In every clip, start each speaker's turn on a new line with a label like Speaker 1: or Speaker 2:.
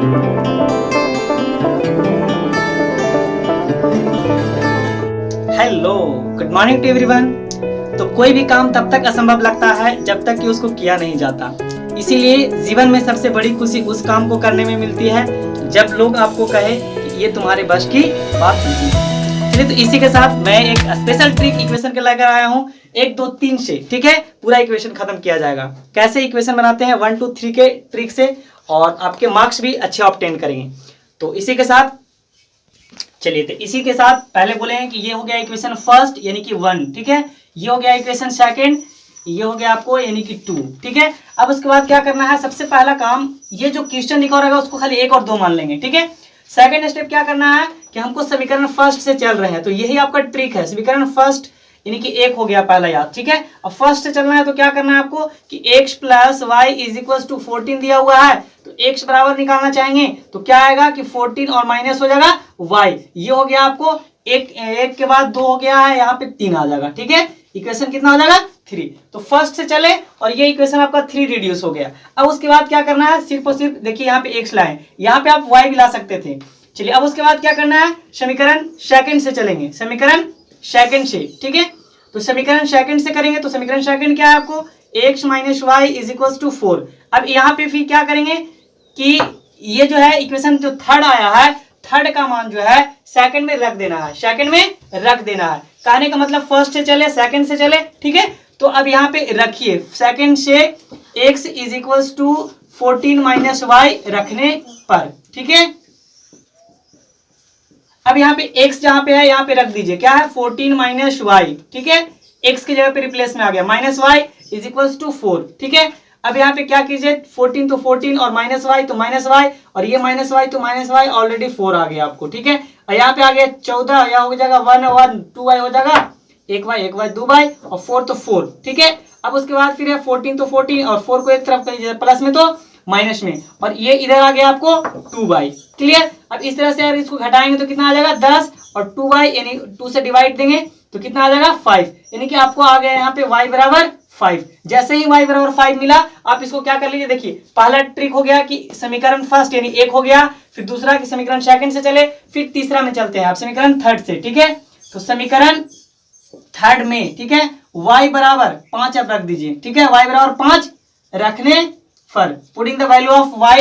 Speaker 1: Hello, good morning to everyone. तो कोई भी काम तब तक असंभव लगता है जब तक कि उसको किया नहीं जाता। इसीलिए जीवन में सबसे बड़ी खुशी उस काम को करने में मिलती है जब लोग आपको कहे कि ये तुम्हारे बस की बात नहीं है। चलिए, तो इसी के साथ मैं एक स्पेशल ट्रिक इक्वेशन के लेकर आया हूँ 1 2 3 से। ठीक है, पूरा इक्वेशन खत्म किया जाएगा। कैसे इक्वेशन बनाते हैं 1 2 3 के ट्रिक से, और आपके मार्क्स भी अच्छे ऑब्टेन करेंगे। तो इसी के साथ चलिए, तो इसी के साथ पहले बोले हैं कि ये हो गया इक्वेशन फर्स्ट यानी कि 1। ठीक है, ये हो गया इक्वेशन सेकंड, ये हो गया आपको यानी कि 2। ठीक है, अब उसके बाद क्या करना है, सबसे पहला काम, ये जो क्वेश्चन लिखा रहेगा उसको खाली 1 और 2 मान लेंगे। ठीक है, सेकंड स्टेप क्या करना है कि हमको समीकरण फर्स्ट से चल रहे हैं, तो यही आपका ट्रिक है। समीकरण फर्स्ट यानी कि 1 हो गया पहला याद। ठीक है, अब फर्स्ट से चलना है तो क्या करना है आपको कि x + y = 14 दिया हुआ है, तो x बराबर निकालना चाहेंगे तो क्या आएगा कि 14 और माइनस हो जाएगा y। ये हो गया आपको एक के बाद 2 हो गया है, यहाँ पे 3 आ जाएगा। ठीक है, इक्वेशन कितना हो जाएगा 3। तो फर्स्ट से चले और ये इक्वेशन आपका 3 रिड्यूस हो गया। अब उसके बाद क्या करना है, सिर्फ और सिर्फ देखिए यहाँ पे x लाए, यहाँ पे आप y भी ला सकते थे। चलिए, अब उसके बाद क्या करना है, समीकरण सेकंड से चलेंगे, समीकरण सेकंड से। ठीक है, तो समीकरण सेकंड से करेंगे तो समीकरण सेकंड क्या है आपको x - y = 4। अब यहाँ पे फिर क्या करेंगे कि ये जो है इक्वेशन जो थर्ड आया है, थर्ड का मान जो है सेकंड में रख देना है, सेकंड में रख देना है। कहने का मतलब फर्स्ट से चले सेकंड से चले। ठीक है, तो अब यहाँ पे रखिए सेकंड से x = 14 - y रखने पर। ठीक है, अब यहाँ पे x जहां पे है यहाँ पे रख दीजिए, क्या है 14 - y। ठीक है, x की जगह पे रिप्लेस में आ गया -y = 4। ठीक है, अब यहाँ पे क्या कीजिए 14 तो 14 और -y तो -y, और ये -y तो -y, ऑलरेडी 4 आ गया आपको। ठीक है, और यहाँ पे आ गया 14, यहाँ हो जाएगा 1 1 2y हो जाएगा 1y 2y और 4 तो 4। ठीक है, अब उसके बाद फिर है 14 तो 14 और 4 को एक तरफ करिए प्लस में तो माइनस में, और ये इधर आ गया आपको 2y। क्लियर। अब इस तरह से अगर इसको घटाएंगे तो कितना आ जाएगा 10, और 2y यानी 2 से डिवाइड देंगे तो कितना आ जाएगा 5, यानी कि आपको आ गया यहाँ पे y बराबर 5। जैसे ही y बराबर 5 मिला, आप इसको क्या कर लीजिए, देखिए पहला ट्रिक हो गया कि समीकरण फर्स्ट यानी 1 हो गया, फिर दूसरा कि समीकरण सेकंड से चले, फिर तीसरा में चलते हैं आप समीकरण थर्ड से। ठीक है, तो समीकरण थर्ड में, ठीक है, y बराबर 5 आप रख दीजिए। ठीक है, y बराबर 5 रखने पर putting the value of y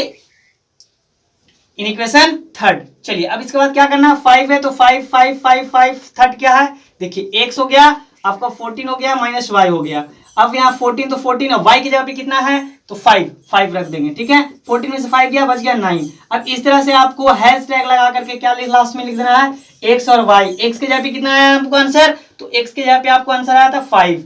Speaker 1: in equation third. चलिए, अब इसके बाद क्या करना, 5 है तो 5 5 5 5 थर्ड क्या है, देखिए x हो गया आपका 14 हो गया -y हो गया। अब यहाँ 14 तो 14 और y की जगह पे कितना है तो 5 5 रख देंगे। ठीक है, 14 में से 5 गया, बच गया 9। अब इस तरह से आपको हैश टैग लगा करके क्या लास्ट में लिख देना है x और y। x की जगह पे कितना आया आपको आंसर, तो x की जगह पे आपको आंसर आया था 5,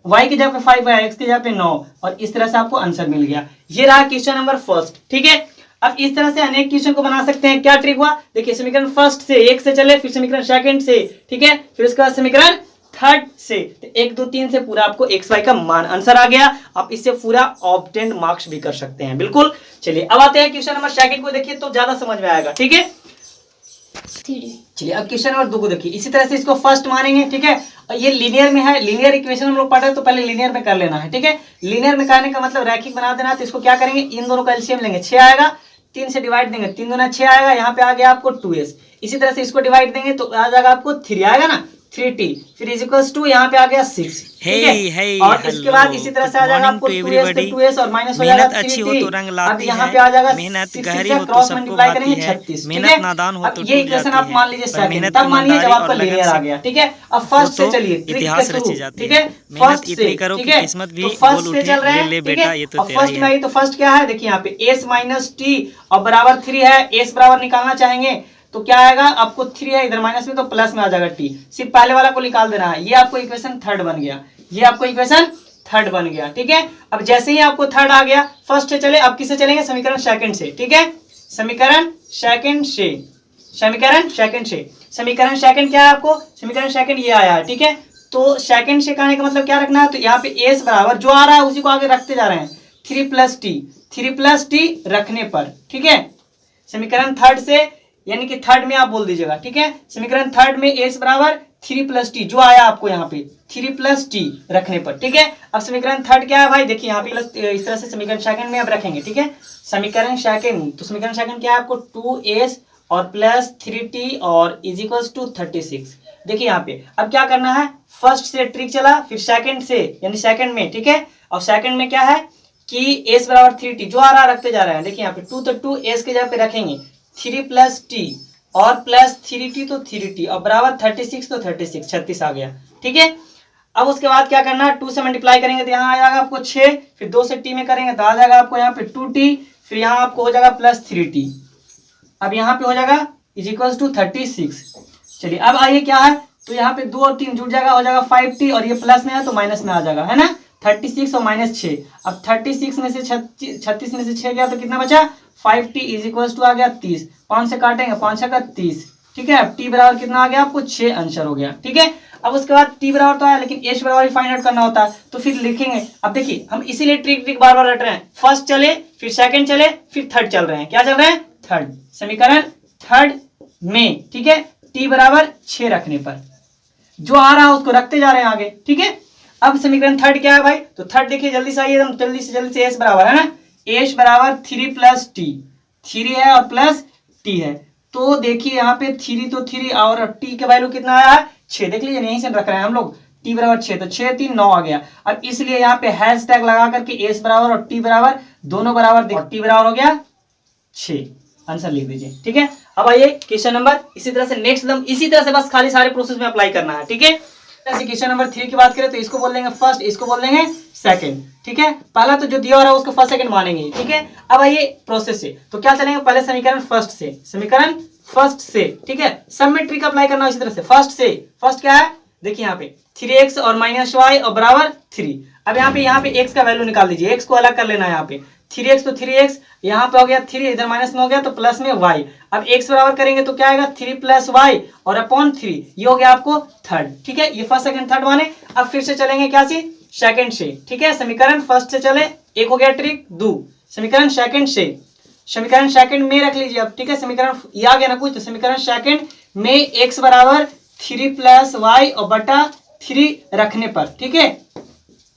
Speaker 1: y की जगह पे 5 आया, x की जगह पे 9, और इस तरह से आपको आंसर मिल गया। ये रहा क्वेश्चन नंबर फर्स्ट। ठीक है, अब इस तरह से अनेक क्वेश्चन को बना सकते हैं। क्या ट्रिक हुआ, देखिए समीकरण फर्स्ट से 1 से चले, फिर समीकरण सेकंड से, ठीक है, फिर उसके बाद समीकरण थर्ड से, तो 1 2 3 से पूरा आपको x y का मान आंसर आ गया। आप इससे पूरा ऑब्टेन मार्क्स भी कर सकते हैं, बिल्कुल। चलिए, अब आते हैं क्वेश्चन नंबर सेकंड को, देखिए तो ज्यादा समझ में आएगा। ठीक है, चलिए अब क्वेश्चन नंबर 2 को देखिए, इसी तरह से इसको फर्स्ट मानेंगे। ठीक है, ये लीनियर में है, लीनियर इक्वेशन हम लोग पढ़े तो पहले लीनियर में कर लेना है। ठीक है, लीनियर में करने का मतलब रैखिक बना देना है, तो इसको क्या करेंगे, इन दोनों का एलसीएम लेंगे, 6 आएगा, 3 से डिवाइड देंगे, 3 दूना 6 आएगा, यहाँ पे आ गया आपको 2s। इसी तरह से इसको डिवाइड देंगे तो आ जाएगा आपको 3 आएगा ना, 3t, फिर = यहाँ पे आ गया 6। ठीक है, और इसके बाद इसी तरह से आ जाएगा आपको 2s पे 2s और माइनस हो जाएगा 3t। अब यहाँ पे आ जाएगा
Speaker 2: मेहनत
Speaker 1: 6
Speaker 2: गहरी
Speaker 1: से
Speaker 2: हो तो
Speaker 1: क्रॉस
Speaker 2: सबको
Speaker 1: मल्टीप्लाई
Speaker 2: भाती
Speaker 1: करेंगे
Speaker 2: है,
Speaker 1: 36।
Speaker 2: मेहनत नादान हो
Speaker 1: अब
Speaker 2: तो
Speaker 1: ये
Speaker 2: टूट
Speaker 1: इक्वेशन
Speaker 2: जाती
Speaker 1: आप
Speaker 2: है,
Speaker 1: मान लीजिए
Speaker 2: पर
Speaker 1: सेकंड,
Speaker 2: मेहनत
Speaker 1: तब मानिए जब
Speaker 2: ईमानदारी
Speaker 1: आपका
Speaker 2: और लगन
Speaker 1: लीनियर आ
Speaker 2: से
Speaker 1: गया। ठीक है, अब फर्स्ट से चलिए, ट्रिक के
Speaker 2: इतिहास
Speaker 1: शुरू।
Speaker 2: रची जाती
Speaker 1: ठीक
Speaker 2: है।
Speaker 1: है,
Speaker 2: मेहनत
Speaker 1: फर्स्ट से,
Speaker 2: इतनी करो
Speaker 1: ठीक
Speaker 2: कि
Speaker 1: है,
Speaker 2: किस्मत भी
Speaker 1: तो
Speaker 2: बोल
Speaker 1: फर्स्ट से
Speaker 2: उठे,
Speaker 1: चल रहे
Speaker 2: ले
Speaker 1: हैं।
Speaker 2: ले
Speaker 1: ठीक
Speaker 2: बेटा
Speaker 1: है,
Speaker 2: ये तो
Speaker 1: अब
Speaker 2: तेरा
Speaker 1: फर्स्ट
Speaker 2: ही
Speaker 1: में
Speaker 2: है।
Speaker 1: आई तो फर्स्ट क्या है, देखिए यहाँ पे s - t और बराबर 3 है, s बराबर निकालना चाहेंगे तो क्या आएगा आपको, 3 है इधर माइनस में तो प्लस में आ जाएगा t, सिर्फ पहले वाला को निकाल देना है। ये आपको इक्वेशन थर्ड बन गया, ये आपको इक्वेशन थर्ड बन गया। ठीक है, अब जैसे ही आपको थर्ड आ गया, फर्स्ट से चले, अब किससे चलेंगे, समीकरण सेकंड से। ठीक है, समीकरण सेकंड से, समीकरण सेकंड से, समीकरण सेकंड क्या है आपको, समीकरण सेकंड ये आया है। ठीक है, तो सेकंड से कहने का मतलब क्या रखना है, तो यहाँ पे s बराबर जो आ रहा है उसी को आगे रखते जा रहे हैं, 3 + t रखने पर। ठीक है, समीकरण थर्ड से यानी कि थर्ड में आप बोल दीजिएगा। ठीक है, समीकरण थर्ड में s बराबर 3 प्लस टी जो आया आपको यहाँ पे 3 प्लस टी रखने पर, ठीक है। अब समीकरण थर्ड क्या है भाई, देखिए यहाँ पे इस तरह से समीकरण सेकंड में अब रखेंगे, ठीक है। समीकरण सेकंड, तो समीकरण सेकंड क्या है आपको 2s और प्लस 3t और इज इक्वल्स टू 36। देखिए यहाँ पे अब क्या करना है, फर्स्ट से ट्रिक चला, फिर सेकंड से यानी सेकंड में, ठीक है। और सेकंड में क्या है कि s बराबर 3t जो आ रहा रखते जा रहे हैं। देखिए यहाँ पे 2 तो 2s के जगह पे रखेंगे 3 प्लस टी और प्लस 3t तो 3t और बराबर 36 तो 36 आ गया, ठीक है। अब उसके बाद क्या करना है, 2 से मल्टीप्लाई करेंगे तो यहाँ आ जाएगा आपको 6, फिर 2 से t में करेंगे तो आ जाएगा आपको यहाँ पे 2t, फिर यहाँ आपको हो जाएगा प्लस 3t। अब यहाँ पे हो जाएगा इज इक्वल्स टू 36। चलिए अब आइए क्या है, तो यहाँ पे 2 और 3 जुड़ जाएगा, हो जाएगा 5t और ये प्लस में है तो माइनस में आ जाएगा, है ना। 36 और माइनस 6, अब 36 में से 36 में से 6 गया तो कितना बचा 5t इज इक्वल्स टू आ गया 30। 5 से काटेंगे 5 का 30, ठीक है। अब t बराबर कितना आ गया आपको 6 आंसर हो गया, ठीक है। अब उसके बाद t बराबर तो आया, लेकिन h बराबर फाइंड आउट करना होता है तो फिर लिखेंगे। अब देखिए हम इसीलिए ट्रिक बार बार रट रहे हैं, फर्स्ट चले फिर सेकंड चले फिर थर्ड चल रहे हैं, क्या चल रहे हैं थर्ड, समीकरण थर्ड में, ठीक है। t बराबर 6 रखने पर जो आ रहा है उसको रखते जा रहे हैं आगे, ठीक है। अब समीकरण थर्ड क्या है भाई, तो थर्ड देखिए जल्दी से आइए, एकदम जल्दी से s बराबर है ना, h बराबर 3 प्लस टी, 3 है और प्लस t है, तो देखिए यहाँ पे 3 तो 3 और t का वैल्यू कितना आया है 6, देख लीजिए यहीं से रख रहे हैं हम लोग, t बराबर 6 तो 6 3 9 आ गया। अब इसलिए यहाँ पे हैश टैग लगा करके s बराबर और t बराबर दोनों बराबर, देखो t बराबर हो गया 6, आंसर लिख दीजिए, ठीक है। अब आइए क्वेश्चन नंबर, इसी तरह से नेक्स्ट एकदम इसी तरह से बस खाली सारे प्रोसेस में अप्लाई करना है, ठीक है। जैसे क्वेश्चन नंबर 3 की बात करें तो इसको बोल देंगे फर्स्ट, इसको बोल देंगे सेकंड, ठीक है। पहला तो जो दिया हो रहा है उसको फर्स्ट सेकंड मानेंगे, ठीक है। अब आइए प्रोसेस से, तो क्या चलेंगे पहले समीकरण फर्स्ट से, समीकरण फर्स्ट से, ठीक है। सब में ट्रिक अप्लाई करना इसी तरह से, फर्स्ट से, फर्स्ट क्या है देखिए यहाँ पे 3x और माइनस वाई और बराबर 3। अब यहाँ पे x का वैल्यू निकाल दीजिए, x को अलग कर लेना है, यहाँ पे 3x तो 3x, यहाँ पे हो गया 3, इधर माइनस में हो गया तो प्लस में y। अब x बराबर करेंगे तो क्या आएगा 3 प्लस वाई और अपॉन 3, ये हो गया आपको थर्ड, ठीक है। ये फर्स्ट सेकंड थर्ड माने। अब फिर से चलेंगे क्या से, सेकंड से, ठीक है। समीकरण फर्स्ट से चले, एक हो गया ट्रिक, 2 समीकरण सेकंड से, समीकरण सेकंड में रख लीजिए अब, ठीक है। समीकरण ये आ गया ना कुछ, तो समीकरण सेकंड में x बराबर 3 प्लस वाई और बटा 3 रखने पर, ठीक है,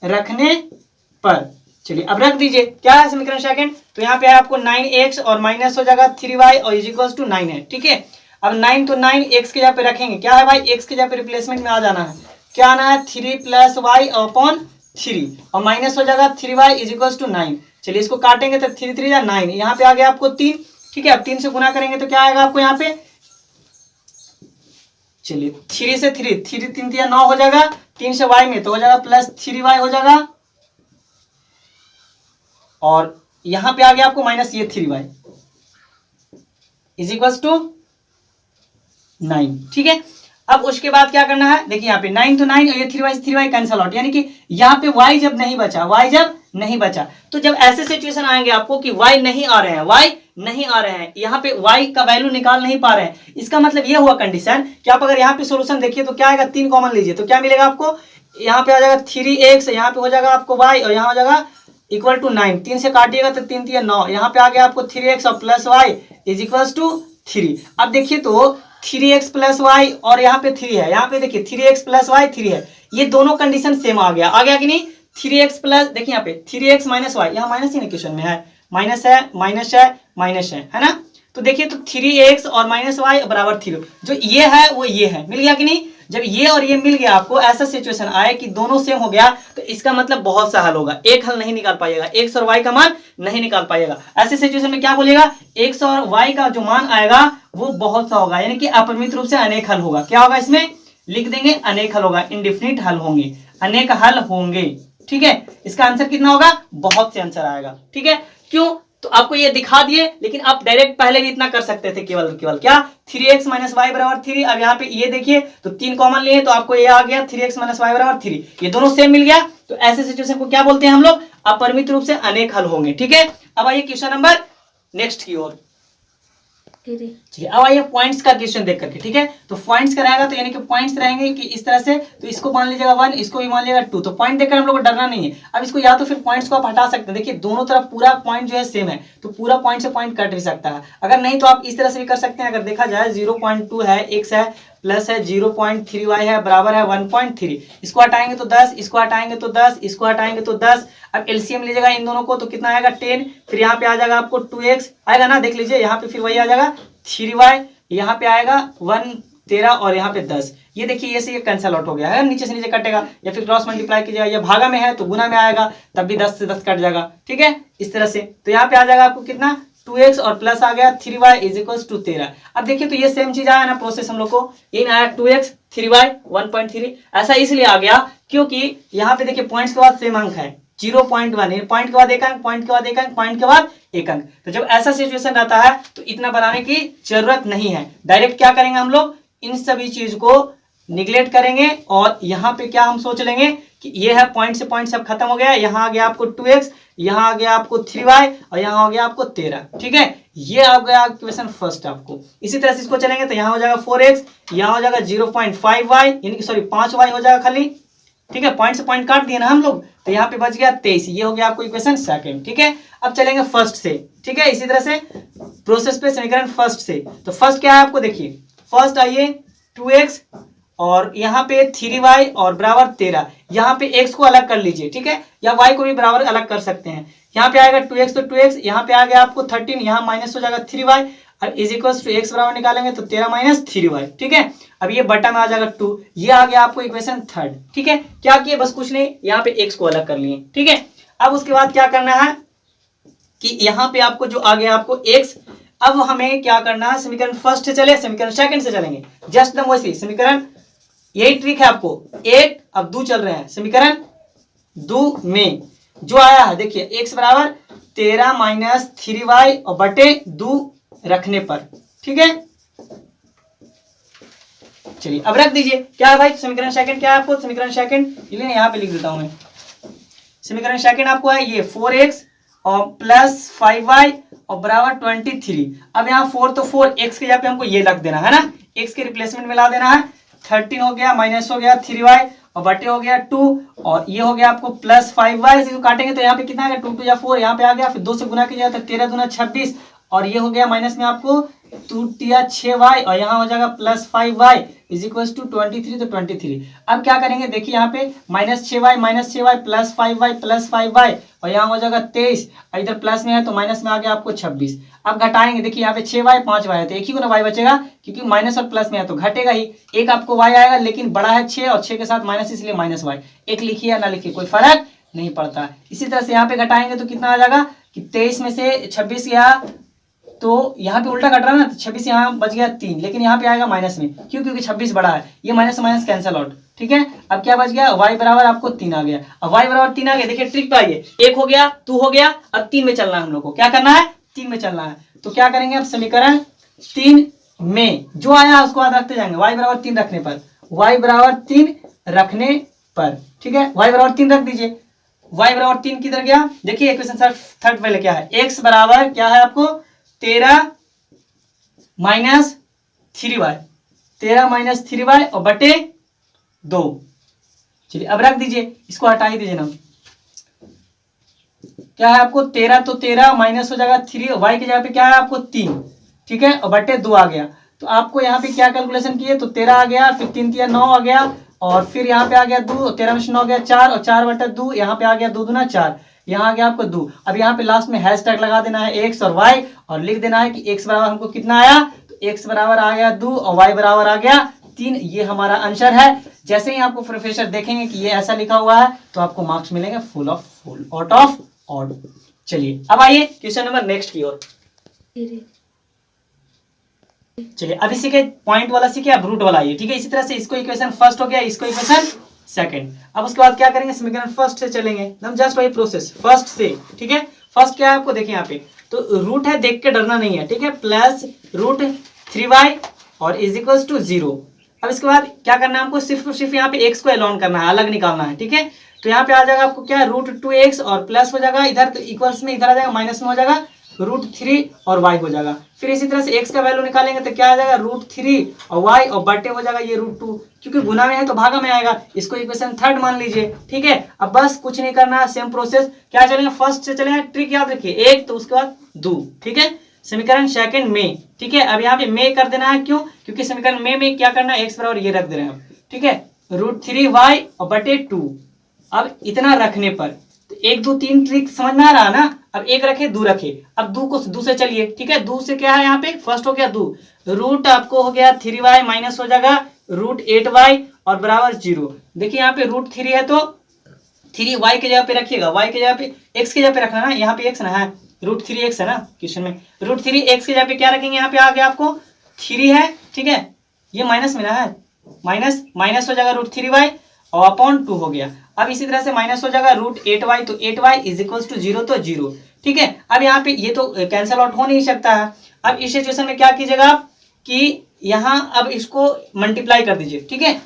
Speaker 1: रखने पर। चलिए अब रख दीजिए, क्या है समीकरण सेकंड, तो यहाँ पे आपको 9x और माइनस हो जाएगा 3y और इज इक्वल्स टू 9 है, ठीक है। अब 9 तो 9 x के जगह पे रखेंगे, क्या है भाई x के जगह पे रिप्लेसमेंट में आ जाना है, क्या आना है 3 प्लस वाई अपॉन 3 और माइनस हो जाएगा 3y इज इक्वल्स टू 9। चलिए इसको काटेंगे तो 3 3 9, यहाँ पे आ गया आपको 3, ठीक है। अब 3 से गुना करेंगे तो क्या आएगा आपको यहाँ पे, चलिए 3 से 3 3 3 9 हो जाएगा, 3 से y में तो हो जाएगा प्लस 3y हो जाएगा, और यहां पे आ गया आपको माइनस ये 3y इज इक्वल्स टू 9, ठीक है। अब उसके बाद क्या करना है, देखिए यहाँ पे 9 तो 9 और ये 3y कैंसिल आउट, यानी कि यहाँ पे y जब नहीं बचा, y जब नहीं बचा, तो जब ऐसे सिचुएशन आएंगे आपको कि y नहीं आ रहे हैं, y नहीं आ रहे हैं, यहाँ पे y का वैल्यू निकाल नहीं पा रहे हैं, इसका मतलब ये हुआ कंडीशन कि आप अगर यहाँ पे सोल्यूशन देखिए तो क्या आएगा, 3 कॉमन लीजिए तो क्या मिलेगा आपको, यहाँ पे आ जाएगा 3x, यहाँ पे हो जाएगा आपको y और यहाँ हो जाएगा इक्वल टू 9, 3 से काटिएगा तो 3 3 9, यहाँ पे आ गया आपको 3x और plus y is equals to 3। अब देखिए तो 3x प्लस वाई और यहाँ पे 3 है, यहाँ पे देखिए 3x प्लस वाई 3 है, ये दोनों कंडीशन सेम आ गया कि नहीं। 3x प्लस, देखिए यहाँ पे 3x माइनस वाई, यहाँ माइनस ही ना क्वेश्चन में है, माइनस है माइनस है माइनस है ना। तो देखिए तो 3x और माइनस वाई बराबर 3, जो ये है वो ये है, मिल गया कि नहीं। जब ये और ये मिल गया आपको, ऐसा सिचुएशन आए कि दोनों सेम हो गया, तो इसका मतलब बहुत सा हल होगा, एक हल नहीं निकाल पाइएगा, x और y का मान नहीं निकाल पाइएगा। ऐसे सिचुएशन में क्या बोलेगा, x और y का जो मान आएगा वो बहुत सा होगा, यानी कि अपरिमित रूप से अनेक हल होगा। क्या होगा इसमें, लिख देंगे अनेक हल होगा, इंडिफिनिट हल होंगे, अनेक हल होंगे, ठीक है। इसका आंसर कितना होगा, बहुत से आंसर आएगा, ठीक है। क्यों, तो आपको ये दिखा दिए, लेकिन आप डायरेक्ट पहले भी इतना कर सकते थे, केवल क्या 3x माइनस वाई बराबर 3। अब यहाँ पे ये देखिए तो 3 कॉमन लिए तो आपको ये आ गया 3x माइनस वाई बराबर 3, ये दोनों सेम मिल गया, तो ऐसे सिचुएशन को क्या बोलते हैं हम लोग, अपरिमित रूप से अनेक हल होंगे, ठीक है। अब आइए क्वेश्चन नंबर नेक्स्ट की ओर, ठीक है। अब आइए पॉइंट्स का क्वेश्चन देख करके, ठीक है। तो पॉइंट्स का रहेगा तो यानी कि पॉइंट्स रहेंगे कि इस तरह से, तो इसको मान लीजिएगा 1, इसको भी मान लीजिएगा 2, तो पॉइंट देखकर हम लोग को डरना नहीं है। अब इसको या तो फिर पॉइंट्स को आप हटा सकते हैं, देखिए दोनों तरफ पूरा पॉइंट जो है सेम है, तो पूरा पॉइंट से पॉइंट कट भी सकता है। अगर नहीं तो आप इस तरह से भी कर सकते हैं। अगर देखा जाए 0.2 है, x है, प्लस है 0.3y है, बराबर है 1.3, इसको हटाएंगे तो 10, इसको हटाएंगे तो 10, इसको हटाएंगे तो 10। अब एलसीएम लीजिएगा इन दोनों को तो कितना आएगा 10, फिर यहाँ पे आ जाएगा आपको 2x आएगा ना, देख लीजिए यहाँ पे फिर वही आ जाएगा 3y, यहाँ पे आएगा 1 13 और यहाँ पे 10। ये देखिए ये से ये कैंसिल आउट हो गया है, नीचे से नीचे कटेगा, या फिर क्रॉस मल्टीप्लाई कीजिएगा, या भागा में है तो गुना में आएगा, तब भी 10 से 10 कट जाएगा, ठीक है इस तरह से। तो यहाँ पे आ जाएगा आपको कितना 2x और प्लस आ गया 3y इज इक्वल्स टू 13। अब देखिए तो ये सेम चीज आया ना प्रोसेस हम लोग को, ये आया 2x 3y 1.3। ऐसा इसलिए आ गया क्योंकि यहाँ पे देखिए पॉइंट्स के बाद सेम अंक है 0.1, पॉइंट के बाद एक अंक, पॉइंट के बाद एक अंक, पॉइंट के बाद एक अंक। तो जब ऐसा सिचुएशन रहता है तो इतना बनाने की जरूरत नहीं है, डायरेक्ट क्या करेंगे हम लोग इन सभी चीज को निगलेक्ट करेंगे और यहाँ पे क्या हम सोच लेंगे कि ये है पॉइंट से पॉइंट सब खत्म हो गया, यहाँ आ गया आपको 2x, यहाँ आ गया आपको 3y और यहाँ हो गया आपको 13, ठीक है। ये आ गया क्वेश्चन फर्स्ट आपको। इसी तरह से इसको चलेंगे तो यहाँ हो जाएगा 4x, यहाँ हो जाएगा 0.5y यानी कि सॉरी 5y हो जाएगा खाली, ठीक है। पॉइंट से पॉइंट काट दिए ना हम लोग, तो यहाँ पे बच गया 23, ये हो गया आपको इक्वेशन सेकंड, ठीक है। अब चलेंगे फर्स्ट से, ठीक है। इसी तरह से प्रोसेस पे समीकरण फर्स्ट से, तो फर्स्ट क्या है आपको देखिए, फर्स्ट आइए 2x और यहाँ पे 3y और बराबर 13, यहाँ पे x को अलग कर लीजिए, ठीक है, या y को भी बराबर अलग कर सकते हैं। यहाँ पे आएगा 2x तो 2x, यहाँ पे आ गया आपको 13, यहाँ माइनस हो जाएगा 3y और इज इक्वल्स टू x बराबर निकालेंगे तो 13 माइनस 3y, ठीक है। अब ये बटा में आ जाएगा 2, ये आ गया आपको इक्वेशन थर्ड, ठीक है। क्या किए बस कुछ नहीं, यहाँ पे x को अलग कर लिए, ठीक है। अब उसके बाद क्या करना है कि यहाँ पे आपको जो आ गया आपको x, अब हमें क्या करना है, समीकरण फर्स्ट से चले समीकरण सेकंड से चलेंगे, जस्ट दम वैसे समीकरण, यही ट्रिक है आपको। एक अब 2 चल रहे हैं, समीकरण 2 में जो आया है देखिए x बराबर 13 माइनस 3y और बटे 2 रखने पर, ठीक है। चलिए अब रख दीजिए, क्या है भाई समीकरण सेकंड, क्या है आपको समीकरण सेकंड, चलिए यहाँ पे लिख देता हूं मैं। समीकरण सेकंड आपको है ये 4x और प्लस 5y और बराबर 23। अब यहाँ 4 तो 4, x के जगह पे हमको ये रख देना है ना, x के रिप्लेसमेंट में ला देना है, 13 हो गया माइनस हो गया 3y और बटे हो गया 2 और ये हो गया आपको प्लस 5y, इसको काटेंगे तो यहाँ पे कितना आ गया 2 2 या 4, यहाँ पे आ गया, फिर 2 से गुना किया तो 13 दूना 26 और ये हो गया माइनस में आपको 2 या 6y और यहाँ हो जाएगा plus 5y is equal to 23, तो 23। अब क्या करेंगे देखिए यहाँ पे माइनस 6y प्लस 5y और यहाँ हो जाएगा 23, इधर प्लस में है तो माइनस में आ गया आपको 26। अब घटाएंगे देखिए यहाँ पे 6y 5y है तो एक ही गुना y बचेगा, क्योंकि माइनस और प्लस में है तो घटेगा ही, एक आपको y आएगा लेकिन बड़ा है 6 और 6 के साथ माइनस इसलिए माइनस y, एक लिखिए या ना लिखिए कोई फर्क नहीं पड़ता। इसी तरह से यहाँ पे घटाएंगे तो कितना आ जाएगा कि 23 में से 26 यहाँ, तो यहाँ पे उल्टा कट रहा है ना, तो 26 यहाँ बच गया 3, लेकिन यहाँ पे आएगा माइनस में, क्यों क्योंकि 26 बड़ा है, ये माइनस माइनस कैंसिल आउट, ठीक है। अब क्या बच गया y बराबर आपको 3 आ गया, अब y बराबर 3 आ गया, देखिए ट्रिक पे आइए, 1 हो गया 2 हो गया, अब 3 में चलना है हम लोग को, क्या करना है 3 में चलना है। तो क्या करेंगे अब समीकरण 3 में जो आया उसको याद रखते जाएंगे, y बराबर 3 रखने पर, y बराबर 3 रखने पर, ठीक है, y बराबर 3 रख दीजिए, y बराबर 3 किधर गया देखिए इक्वेशन थर्ड पहले क्या है, x बराबर क्या है आपको 13 माइनस 3y, 13 माइनस 3y और बटे 2। चलिए अब रख दीजिए, इसको हटा ही दीजिए ना, क्या है आपको 13 तो 13 माइनस हो जाएगा 3, y की जगह पे क्या है आपको 3, ठीक है, और बटे 2 आ गया। तो आपको यहाँ पे क्या कैलकुलेशन किए तो 13 आ गया, फिर 3 3 9 आ गया और फिर यहाँ पे आ गया 2, 13 में से 9 गया 4 और 4 बटे 2, यहाँ पे आ गया 2 दूना 4, यहाँ आ गया आपको 2। अब यहाँ पे लास्ट में हैश टैग लगा देना है x और y और लिख देना है कि x बराबर हमको कितना आया, तो x बराबर आ गया 2 और y बराबर आ गया 3, ये हमारा आंसर है। जैसे ही आपको प्रोफेसर देखेंगे कि ये ऐसा लिखा हुआ है तो आपको मार्क्स मिलेंगे फुल आउट ऑफ ऑड। चलिए अब आइए क्वेश्चन नंबर नेक्स्ट की ओर। चलिए अभी सीखे पॉइंट वाला सीखे, अब रूट वाला आइए, ठीक है। इसी तरह से इसको इक्वेशन फर्स्ट हो गया, इसको इक्वेशन सेकंड। अब उसके बाद क्या करेंगे समीकरण फर्स्ट से चलेंगे, हम जस्ट वही प्रोसेस फर्स्ट से, ठीक है। फर्स्ट क्या है आपको देखिए यहाँ पे तो रूट है, देख के डरना नहीं है, ठीक है, प्लस रूट 3y और इज इक्वल टू 0। अब इसके बाद क्या करना है हमको, सिर्फ यहाँ पे x को एलॉन करना है, अलग निकालना है, ठीक है। तो यहाँ पे आ जाएगा आपको क्या रूट 2x और प्लस हो जाएगा इधर तो इक्वल्स में, इधर आ जाएगा माइनस में हो जाएगा √3 और y हो जाएगा। फिर इसी तरह से x का वैल्यू निकालेंगे तो क्या आ जाएगा √3 और y और बटे हो जाएगा ये √2, क्योंकि गुना में है तो भागा में आएगा। इसको इक्वेशन थर्ड मान लीजिए। ठीक है, अब बस कुछ नहीं करना है, सेम प्रोसेस। क्या चलेंगे, फर्स्ट से चलेंगे, ट्रिक याद रखिए, एक तो उसके बाद दो। ठीक है, समीकरण सेकंड में। ठीक है, अब यहाँ पे में कर देना है, क्यों, क्योंकि समीकरण में क्या करना है, x बराबर ये रख दे रहे हैं। ठीक है, √3y और बटे 2। अब इतना रखने पर तो 1 2 3 ट्रिक समझ में आ रहा ना। अब एक रखे, दो रखे, अब दो को दो से चलिए। ठीक है, दो से क्या है, यहाँ पे फर्स्ट हो गया दो, रूट आपको हो गया 3y माइनस हो जाएगा √8y और बराबर 0। देखिए यहाँ पे √3 है तो 3y के जगह पे रखिएगा, y के जगह पे x के जगह पे रखना ना, यहाँ पे x ना है, √3x है ना क्वेश्चन में, √3x के जगह पे क्या रखेंगे, यहाँ पे आ गया आपको 3 है। ठीक है, ये माइनस में ना है, माइनस हो जाएगा √3y और अपॉन 2 हो गया। अब इसी तरह से माइनस हो जाएगा √8y, तो 8y इज इक्वल टू 0, तो 0। ठीक है, अब यहाँ पे ये तो कैंसिल आउट हो नहीं सकता है। अब इस सिचुएशन में क्या कीजिएगा आप कि यहाँ अब इसको मल्टीप्लाई कर दीजिए। ठीक है,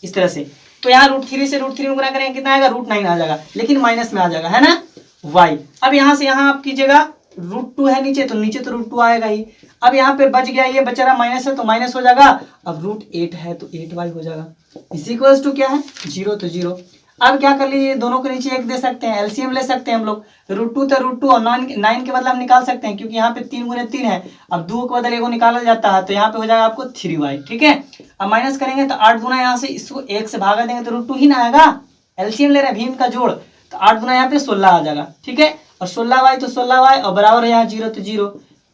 Speaker 1: इस तरह से, तो यहाँ √3 से √3 में गुना करेंगे, कितना आएगा, √9 आ जाएगा, लेकिन माइनस में आ जाएगा, है ना, y। अब यहाँ से यहाँ आप कीजिएगा, √2 है नीचे, तो नीचे तो √2 आएगा ही। अब यहाँ पे बच गया, ये बचा रहा माइनस है तो माइनस हो जाएगा। अब √8 है तो 8y हो जाएगा, इस इक्वल्स टू क्या है, 0, तो 0। अब क्या कर लीजिए, दोनों के नीचे एक दे सकते हैं, एलसीएम ले सकते हैं हम लोग, √2 तो √2 और 9 के बदले हम निकाल सकते हैं, क्योंकि यहाँ पे 3 गुने 3 है। अब 2 के बदले 1 निकाला जाता है, तो यहाँ पे हो जाएगा आपको 3y। ठीक है, अब माइनस करेंगे तो 8 गुना, यहाँ से इसको 1 से भागा देंगे तो √2 ही ना आएगा, एलसीएम ले रहे हैं भीम का जोड़, तो 8 गुना यहाँ पे 16 आ जाएगा। ठीक है, और 16y तो 16y और बराबर है यहाँ 0, तो 0।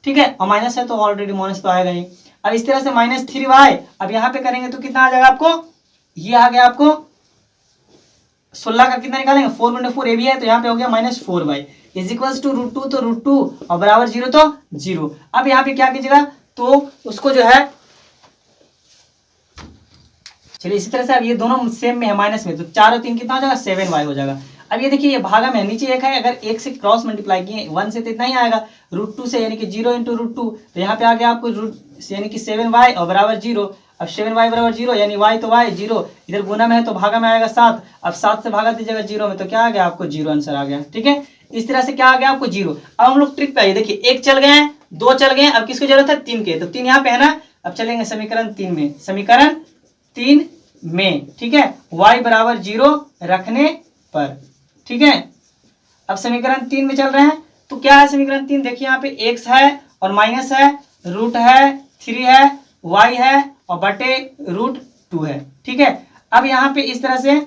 Speaker 1: ठीक है, और माइनस है तो ऑलरेडी माइनस तो आएगा ही। अब इस तरह से -3y, अब यहाँ पे करेंगे तो कितना आ जाएगा आपको, ये आ गया आपको 16 का कितना निकालेंगे, 4 × 4 AB है, तो यहाँ पे हो गया -4y इज इक्वल्स टू √2, तो √2 और बराबर 0, तो 0। अब यहाँ पे क्या कीजिएगा, तो उसको जो है, चलिए इसी तरह से, अब ये दोनों सेम में है, माइनस में, तो 4 और 3 कितना हो जाएगा, 7y हो जाएगा। अब ये देखिए, ये भागा में है, नीचे एक है, अगर एक से क्रॉस मल्टीप्लाई किए 1 से तो इतना ही आएगा, √2 से, यानी कि 0 × √2, तो यहाँ पे आ गया आपको यानी कि 7y और बराबर 0। अब 7y बराबर 0, यानी y तो y 0, इधर गुना में है तो भागा में आएगा 7। अब 7 से भागा दीजिएगा 0 में, तो क्या आ गया आपको 0 आंसर आ गया। ठीक है, इस तरह से क्या आ गया आपको 0। अब हम लोग ट्रिक पे आइए, देखिए 1 चल गए, 2 चल गए, अब किसकी जरूरत है, 3 के, तो 3 यहाँ पे है ना। अब चलेंगे समीकरण 3 में, समीकरण 3 में। ठीक है, y बराबर 0 रखने पर। ठीक है, अब समीकरण 3 में चल रहे हैं, तो क्या है समीकरण 3, देखिए यहाँ पे x है और माइनस है, रूट है, 3 है, y है और बटे √2 है। ठीक है, अब यहाँ पे इस तरह से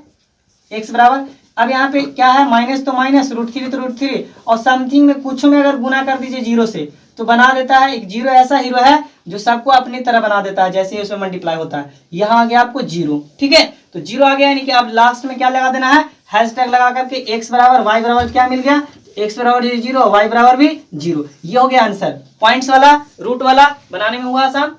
Speaker 1: x बराबर, अब यहाँ पे क्या है, माइनस तो माइनस, √3 तो √3, और समथिंग में कुछ में अगर गुना कर दीजिए 0 से तो बना देता है। एक 0 ऐसा हीरो है जो सबको अपनी तरह बना देता है, जैसे उसमें मल्टीप्लाई होता है। यहाँ आ गया आपको 0। ठीक है, तो 0 आ गया, यानी कि अब लास्ट में क्या लगा देना है, हैशटैग लगा करके x बराबर y बराबर क्या मिल गया, x बराबर 0, y बराबर भी 0। ये हो गया आंसर, पॉइंट्स वाला, रूट वाला बनाने में हुआ आसान।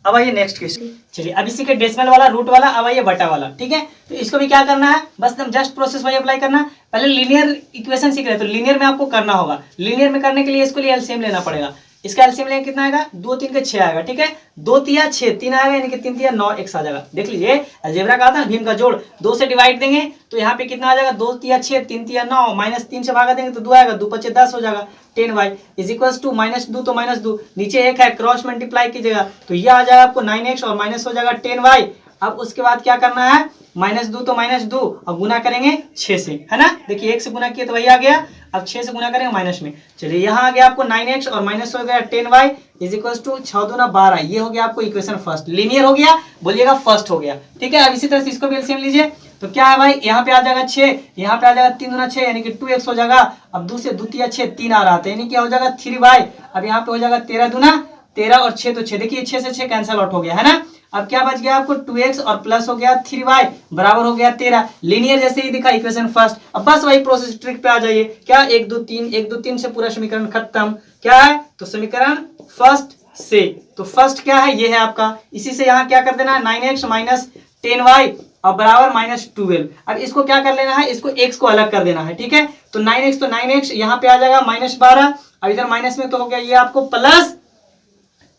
Speaker 1: अब आइए नेक्स्ट क्वेश्चन, चलिए अब इसी के डेसिमल वाला, रूट वाला, अब आइए बटा वाला। ठीक है, तो इसको भी क्या करना है, बस एकदम जस्ट प्रोसेस वाइज अप्लाई करना है। पहले लीनियर इक्वेशन सीख रहे हैं, तो लीनियर में आपको करना होगा, लीनियर में करने के लिए इसको लिए एलसीएम लेना पड़ेगा। इसका एलसीएम लेंगे कितना आएगा, 2 3 के 6 आएगा। ठीक है, 2 3 6, 3 आएगा, यानी कि 3 3 9 x आ जाएगा। देख लीजिए, अलजेब्रा का आता है भीम का जोड़, 2 से डिवाइड देंगे तो यहाँ पे कितना आ जाएगा, 2 3 6, 3 3 9, -3 से भागा देंगे तो 2 आएगा, 2 5 10 हो जाएगा, 10y इज इक्वल्स टू -2 तो -2, नीचे 1 है, क्रॉस मल्टीप्लाई कीजिएगा तो ये आ जाएगा आपको 9x और माइनस हो जाएगा 10y। अब उसके बाद क्या करना है, -2 तो -2 और गुना करेंगे 6 से, है ना। देखिए 1 से गुना किया तो वही आ गया, अब 6 से गुना करेंगे माइनस में। चलिए यहाँ आ गया आपको 9x और माइनस हो गया 10y इज इक्वल्स टू 6 दूना 12। ये हो गया आपको इक्वेशन फर्स्ट, लीनियर हो गया, बोलिएगा फर्स्ट हो गया। ठीक है, अब इसी तरह से इसको भी एलसीएम लीजिए, तो क्या है भाई, यहाँ पे आ जाएगा 6, यहाँ पे आ जाएगा 3 दूना 6, यानी कि 2x हो जाएगा। अब 2 से 2 3 6, 3 आ रहा था, यानी क्या हो जाएगा 3y। अब यहाँ पे हो जाएगा 13 दूना 13 और 6 तो 6, देखिए 6 से 6 कैंसिल आउट हो गया, है ना। अब क्या बच गया आपको 2x और प्लस हो गया 3y बराबर हो गया 13। लीनियर जैसे ही दिखा इक्वेशन फर्स्ट। अब बस वही प्रोसेस ट्रिक पे आ जाइए, क्या 1 2 3 1 2 3 से पूरा समीकरण खत्म। क्या है, तो समीकरण फर्स्ट से, तो फर्स्ट क्या है, ये है आपका। इसी से यहाँ क्या कर देना है, 9x माइनस 10y और बराबर -12। अब इसको क्या कर लेना है, इसको x को अलग कर देना है। ठीक है, तो 9x तो 9x यहाँ पे आ जाएगा -12, अब इधर माइनस में तो हो गया ये आपको प्लस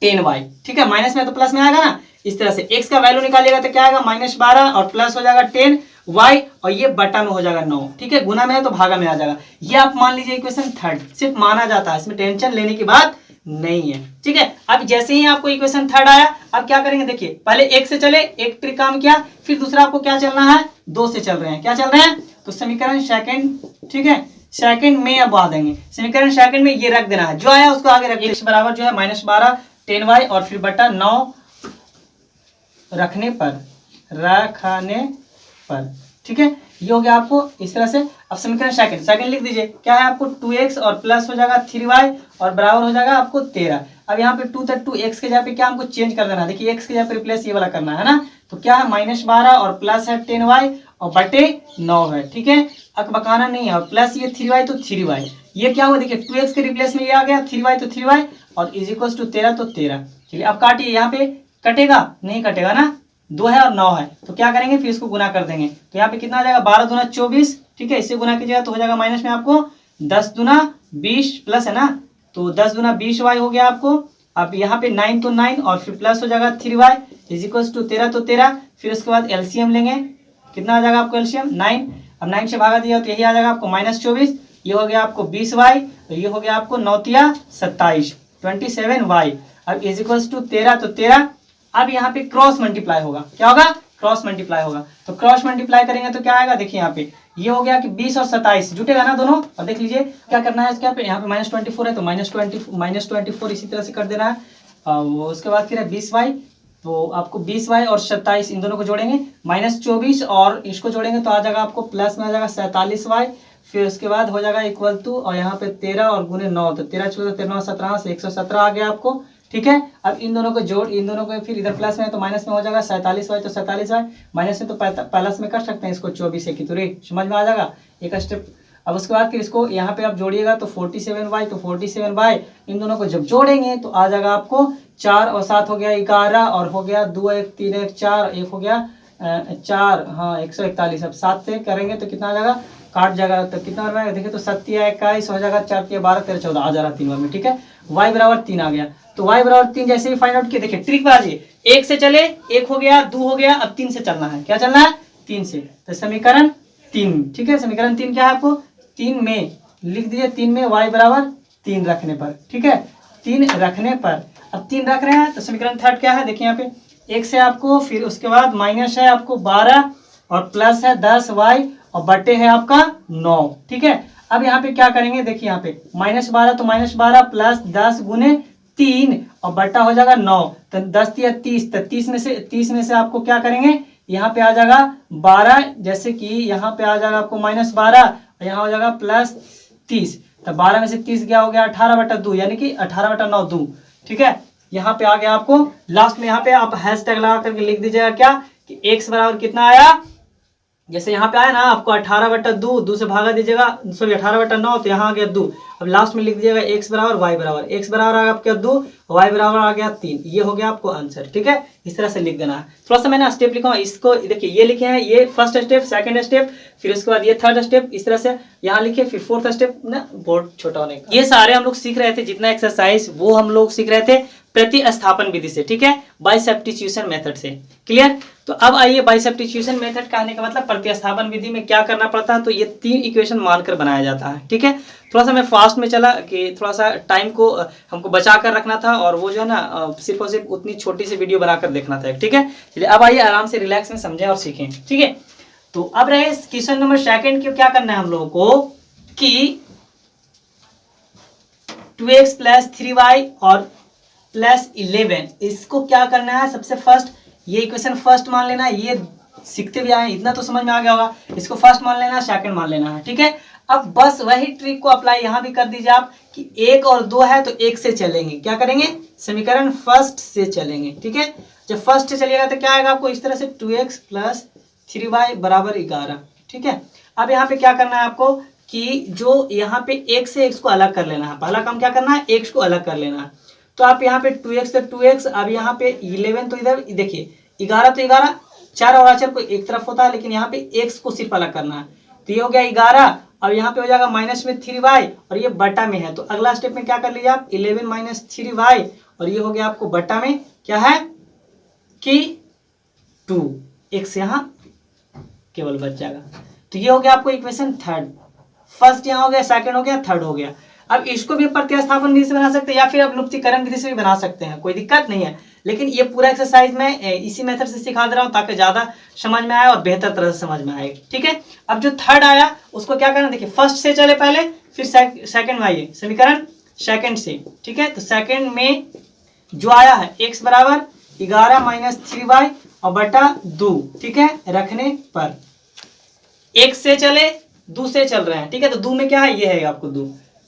Speaker 1: 10y। ठीक है, माइनस में तो प्लस में आएगा ना। इस तरह से x का वैल्यू निकालिएगा तो क्या आएगा, -12 और प्लस हो जाएगा 10 y और ये बटा में हो जाएगा 9, ठीक है, गुना में है तो भागा में आ जाएगा। ये आप मान लीजिए इक्वेशन थर्ड, सिर्फ माना जाता है, इसमें टेंशन लेने की बात नहीं है, ठीक है। अब जैसे ही आपको इक्वेशन थर्ड आया, अब क्या करेंगे, देखिए पहले एक से चले, एक ट्रिक काम किया, फिर दूसरा आपको क्या चलना है, 2 से चल रहे हैं, क्या चल रहे हैं, तो समीकरण सेकंड, ठीक है, सेकंड में अब आ देंगे, समीकरण सेकंड में ये रख देना है, जो आया उसको आगे रख, x बराबर जो है -12 10y और फिर बटा 9 रखने पर, ठीक है, ये हो गया आपको इस तरह से। अब समीकरण सेकंड लिख दीजिए, क्या है आपको 2x और प्लस हो जाएगा 3y और बराबर हो जाएगा आपको 13। अब यहाँ पे 2 था, 2x के जगह पे क्या हमको चेंज कर देना है, देखिए x के जगह पे रिप्लेस ये वाला करना है ना, तो क्या है -12 और प्लस है 10y और बटे 9 है, ठीक है, अकबकाना नहीं है, और प्लस ये 3y तो 3y, ये क्या हुआ देखिए 2x के रिप्लेस में ये आ गया, 3y तो 3y और इज इक्वल टू 13 तो 13। चलिए अब काटिए, यहाँ पे कटेगा नहीं, कटेगा ना, 2 है और 9 है, तो क्या करेंगे फिर इसको गुना कर देंगे, तो यहाँ पे कितना आ जाएगा 12 दूना 24, ठीक है, इससे गुना कीजिएगा तो हो जाएगा माइनस में आपको 10 दूना 20 प्लस है ना, तो 10 दूना 20y हो गया आपको। अब यहाँ पे 9 तो 9 और फिर प्लस हो जाएगा 3y इज इक्वल टू 13 तो 13, फिर उसके बाद एलसीएम लेंगे, कितना आ जाएगा आपको एलसीएम 9, अब 9 से भागा दिया तो यही आ जाएगा आपको -24, ये हो गया आपको 20y, तो ये हो गया आपको 9 तिया 27 27y, अब इज इक्वल टू 13 तो 13। अब यहाँ पे क्रॉस मल्टीप्लाई होगा, क्या होगा, क्रॉस मल्टीप्लाई होगा, तो क्रॉस मल्टीप्लाई करेंगे तो क्या आएगा, देखिए यहाँ पे ये हो गया कि 20 और 27 जुटेगा ना दोनों, और देख लीजिए क्या करना है इसके यहाँ पे -24 है तो -24 इसी तरह से कर देना है, उसके बाद फिर है 20y, तो आपको 20y और 27 इन दोनों को जोड़ेंगे, -24 और इसको जोड़ेंगे तो आ जाएगा आपको प्लस में आ जाएगा 47y, फिर उसके बाद हो जाएगा इक्वल टू, और यहाँ पे 13 और गुने 9 तो 13 14 13 17 से 117 आ गया आपको, ठीक है। अब इन दोनों को जोड़, इन दोनों को फिर इधर प्लस में है तो माइनस में हो जाएगा 47y तो 47y, माइनस में तो प्लस में कर सकते हैं इसको 24 की तुरी, समझ में आ जाएगा एक स्टेप। अब उसके बाद फिर इसको यहाँ पे आप जोड़िएगा तो 47y तो 47y, इन दोनों को जब जोड़ेंगे तो आ जाएगा आपको 4 और 7 हो गया 11 और हो गया 2 1 3 1 4 1 हो गया 4, हाँ 141। अब 7 से करेंगे तो कितना आ जाएगा, काट जाएगा तो कितना हो देखिए तो 7 21 हो जाएगा, 4 12 13 14 आ जा रहा 3 बार में, ठीक है, y बराबर 3 आ गया, तो y बराबर 3 जैसे ही फाइंड आउट किया, देखिए ट्रिक बाजी, 1 से चले 1 हो गया 2 हो गया, अब 3 से चलना है, क्या चलना है 3 से, तो समीकरण 3, ठीक है, समीकरण 3 क्या है आपको 3 में लिख दीजिए, 3 में y बराबर 3 रखने पर, ठीक है, 3 रखने पर, अब 3 रख रहे हैं तो समीकरण थर्ड क्या है, देखिए यहाँ पे 1 से आपको, फिर उसके बाद माइनस है आपको 12 और प्लस है 10y और बटे है आपका 9, ठीक है। अब यहाँ पे क्या करेंगे, देखिए यहाँ पे -12 तो -12 प्लस 10 गुने 3 और बटा हो जाएगा 9, तो 10 तिया 30, तो 30 में से आपको क्या करेंगे, यहाँ पे आ जाएगा 12, जैसे कि यहाँ पे आ जाएगा आपको -12 और यहाँ हो जाएगा +30, तो 12 में से 30 क्या हो गया 18/2, यानी कि 18/9 2, ठीक है। यहाँ पे आ गया आपको लास्ट में, यहाँ पे आप हैशटैग लगा करके लिख दीजिएगा क्या कि x बराबर कितना आया, जैसे यहाँ पे आया ना आपको 18/2, 2 से भागा दीजिएगा, सॉरी 18/9, तो यहाँ आ गया 2, अब लास्ट में लिख दीजिएगा x बराबर y बराबर, x बराबर आ गया आपका 2, y बराबर आ गया 3, ये हो गया आपको आंसर, ठीक है, इस तरह से लिख देना है। थोड़ा सा मैंने स्टेप लिखा, इसको देखिए ये लिखे हैं, ये फर्स्ट स्टेप, सेकंड स्टेप, फिर उसके बाद ये थर्ड स्टेप, इस तरह से यहाँ लिखे, फिर फोर्थ स्टेप ना बोर्ड छोटा होने का, ये सारे हम लोग सीख रहे थे, जितना एक्सरसाइज वो हम लोग सीख रहे थे प्रतिस्थापन विधि से, ठीक है, बाय सब्स्टिट्यूशन मेथड से, क्लियर। तो अब आइए बाय सब्स्टिट्यूशन मेथड कहने का मतलब प्रतिस्थापन विधि में क्या करना पड़ता है, तो ये 3 इक्वेशन मानकर बनाया जाता है, ठीक है। थोड़ा सा मैं फास्ट में चला कि थोड़ा सा टाइम को हमको बचा कर रखना था, और वो जो है ना सिर्फ और सिर्फ उतनी छोटी सी वीडियो बनाकर देखना था, ठीक है। चलिए अब आइए आराम से रिलैक्स में समझें और सीखें, ठीक है। तो अब रहे क्वेश्चन नंबर सेकंड की, क्या करना है हम लोगों को कि 2x + 3y और +11, इसको क्या करना है, सबसे फर्स्ट ये इक्वेशन फर्स्ट मान लेना है, ये सीखते भी आए इतना तो समझ में आ गया होगा, इसको फर्स्ट मान लेना है, सेकंड मान लेना है, ठीक है। अब बस वही ट्रिक को अप्लाई यहाँ भी कर दीजिए आप कि 1 और 2 है तो 1 से चलेंगे, क्या करेंगे, समीकरण फर्स्ट से चलेंगे, ठीक है। जब फर्स्ट से चलिएगा तो क्या आएगा आपको इस तरह से 2x + 3y = 11, ठीक है। अब यहाँ पे क्या करना है आपको कि जो यहाँ पे 1 से x को अलग कर लेना है, पहला काम क्या करना है, x को अलग कर लेना है, तो आप यहाँ पे 2x तो 2x, अब यहाँ पे 11 तो इधर देखिए 11 तो 11, 4 और अचर को एक तरफ होता है, लेकिन यहाँ पे x को सिर्फ अलग करना है, तो ये हो गया 11, अब यहाँ पे हो जाएगा माइनस में 3y और ये बटा में है, तो अगला स्टेप में क्या कर लीजिए आप 11 - 3y और ये हो गया आपको बटा में क्या है कि 2, x यहाँ केवल बच जाएगा। तो ये हो गया आपको इक्वेशन थर्ड। फर्स्ट यहाँ हो गया, सेकंड हो गया, थर्ड हो गया। अब इसको भी प्रतिस्थापन विधि से बना सकते हैं या फिर अब लुप्तीकरण विधि से भी बना सकते हैं, कोई दिक्कत नहीं है। लेकिन ये पूरा एक्सरसाइज मैं इसी मेथड से सिखा दे रहा हूँ ताकि ज्यादा समझ में आए और बेहतर तरह से समझ में आए। ठीक है, अब जो थर्ड आया उसको क्या करना, देखिए फर्स्ट से चले पहले, फिर सेकंड में आइए, समीकरण सेकंड से। ठीक है, तो सेकंड में जो आया है x बराबर 11 माइनस 3y और बटा 2, ठीक है, रखने पर x से चले, 2 से चल रहे हैं। ठीक है, तो 2 में क्या है, ये है आपको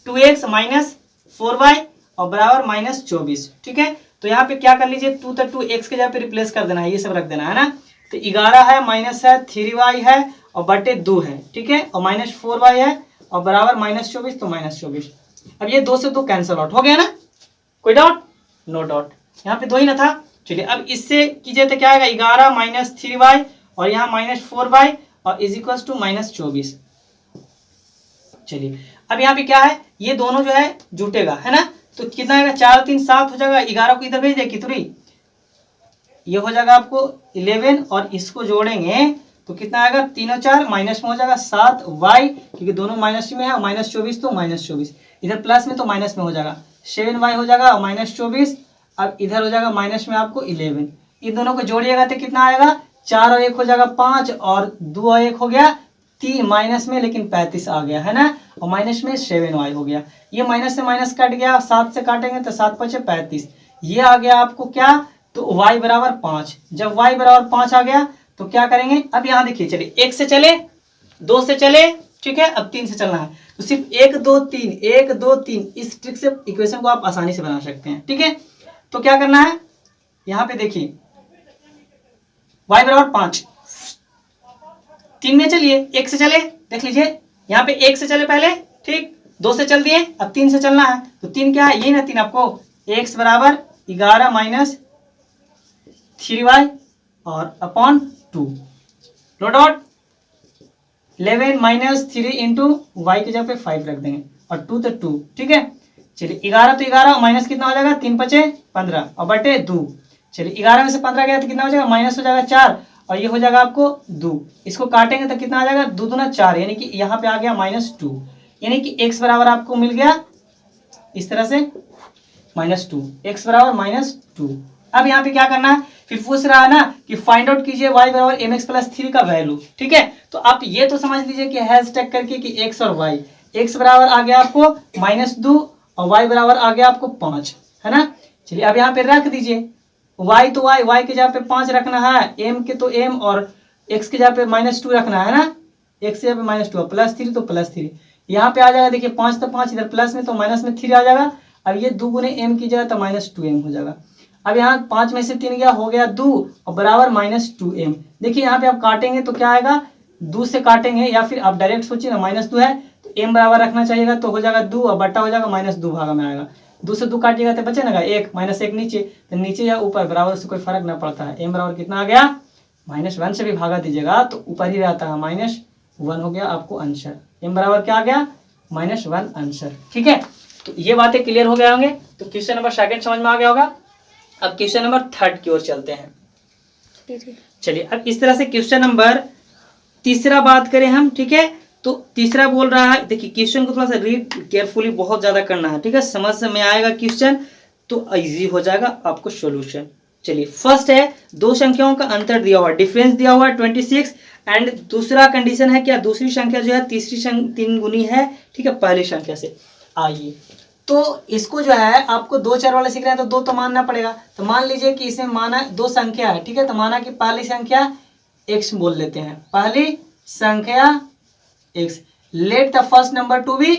Speaker 1: 2x माइनस 4y और बराबर माइनस 24। ठीक है, तो यहाँ पे क्या कर लीजिए, 2 तो 2x के जगह पे रिप्लेस कर देना है, ये सब रख देना है ना। तो 11 है, माइनस है, 3y है और बटे 2 है। ठीक है, और माइनस 4y है और बराबर माइनस 24, तो माइनस 24। अब ये 2 से 2 कैंसिल आउट हो गया ना, कोई डाउट? नो डाउट, यहाँ पे 2 ही ना था। चलिए अब इससे कीजिए तो क्या आएगा, 11 माइनस 3y और यहाँ माइनस 4y और इज इक्वल टू माइनस 24। चलिए अब यहाँ पे क्या है, ये दोनों जो है जुटेगा, है ना, तो कितना आएगा, 4 3 7 हो जाएगा, 11 को इधर भेज दिया, कितनी ये हो जाएगा आपको 11 और इसको जोड़ेंगे तो कितना आएगा, 3 और 4 माइनस में हो जाएगा 7y, क्योंकि दोनों माइनस में है, माइनस 24 तो माइनस 24, इधर प्लस में तो माइनस में हो जाएगा 7y हो जाएगा और माइनस 24। अब इधर हो जाएगा माइनस में आपको 11, इन दोनों को जोड़िएगा तो कितना आएगा, 4 और 1 हो जाएगा 5 और 2 और 1 हो गया 3, माइनस में लेकिन 35 आ गया, है ना, और माइनस में 7y हो गया। ये माइनस से माइनस कट गया, 7 से काटेंगे तो 7 5 35, ये आ गया आपको क्या, तो y बराबर 5। जब y बराबर 5 आ गया तो क्या करेंगे, अब यहाँ देखिए, चलिए 1 से चले, 2 से चले, ठीक है, अब 3 से चलना है, तो सिर्फ 1 2 3 1 2 3 इस ट्रिक से इक्वेशन को आप आसानी से बना सकते हैं। ठीक है, तो क्या करना है, यहाँ पे देखिए y बराबर 5, 3 में चलिए, 1 से चले, देख लीजिए यहाँ पे 1 से चले पहले, ठीक, 2 से चल दिए, अब 3 से चलना है, तो 3 क्या है, यही ना 3 आपको, x बराबर 11 माइनस 3y और upon 2, no doubt, 11 minus 3 into y के जगह पे 5 रख देंगे और 2 तो 2। ठीक है, चलिए 11 तो 11 और माइनस कितना हो जाएगा, 3 5 15 और बटे 2। चलिए 11 में से 15 गया तो कितना हो जाएगा, माइनस हो जाएगा 4 और ये हो जाएगा आपको 2, इसको काटेंगे तो कितना आ जाएगा, 2 दूना 4, यानी कि यहाँ पे आ गया माइनस 2, यानी कि x बराबर आपको मिल गया इस तरह से माइनस 2, x बराबर माइनस 2। अब यहाँ पे क्या करना है, फिर पूछ रहा है ना कि फाइंड आउट कीजिए y बराबर mx प्लस 3 का वैल्यू। ठीक है, तो आप ये तो समझ लीजिए कि हैशटैग करके कि x और y, x बराबर आ गया आपको माइनस 2 और y बराबर आ गया आपको 5, है ना। चलिए अब यहाँ पे रख दीजिए, y तो y के जगह पे 5 रखना है, m के तो m और x के जगह पे माइनस 2 रखना है ना, x के जगह पे माइनस 2 प्लस 3 तो प्लस 3, यहाँ पे आ जाएगा, देखिए 5 तो 5, इधर प्लस में तो माइनस में 3 आ जाएगा। अब ये 2 गुने m की जगह तो माइनस 2m हो जाएगा। अब यहाँ 5 में से 3 गया, हो गया 2 और बराबर माइनस 2m। देखिए यहाँ पे आप काटेंगे तो क्या आएगा, 2 से काटेंगे या फिर आप डायरेक्ट सोचिए ना, माइनस 2 है तो m बराबर रखना चाहिएगा, तो हो जाएगा 2 और बट्टा हो जाएगा माइनस 2 भागा में आएगा, 2 से 2 काटिएगा तो बचे ना 1, माइनस 1 नीचे, तो नीचे या ऊपर बराबर से कोई फर्क ना पड़ता है। m बराबर कितना आ गया, माइनस 1 से भी भागा दीजिएगा तो ऊपर ही रहता है, माइनस 1 हो गया आपको आंसर। m बराबर क्या आ गया, माइनस 1 आंसर। ठीक है, तो ये बातें क्लियर हो गए होंगे, तो क्वेश्चन नंबर 2 समझ में आ गया होगा। अब क्वेश्चन नंबर 3 की ओर चलते हैं। चलिए अब इस तरह से क्वेश्चन नंबर 3 बात करें हम। ठीक है, तो 3 बोल रहा है, देखिए क्वेश्चन को थोड़ा सा रीड केयरफुली बहुत ज्यादा करना है। ठीक है, समझ में आएगा क्वेश्चन तो इजी हो जाएगा आपको सॉल्यूशन। चलिए फर्स्ट है, 2 संख्याओं का अंतर दिया हुआ, डिफरेंस दिया हुआ है 26 एंड दूसरा कंडीशन है क्या, दूसरी संख्या जो है तीसरी 3 गुनी है, ठीक है, पहली संख्या से। आइए तो इसको जो है आपको 2 चर वाले सीख रहे हैं तो 2 तो मानना पड़ेगा। तो मान लीजिए कि इसमें माना 2 संख्या है, ठीक है, तो माना कि पहली संख्या x बोल लेते हैं, पहली संख्या x, let the first number to be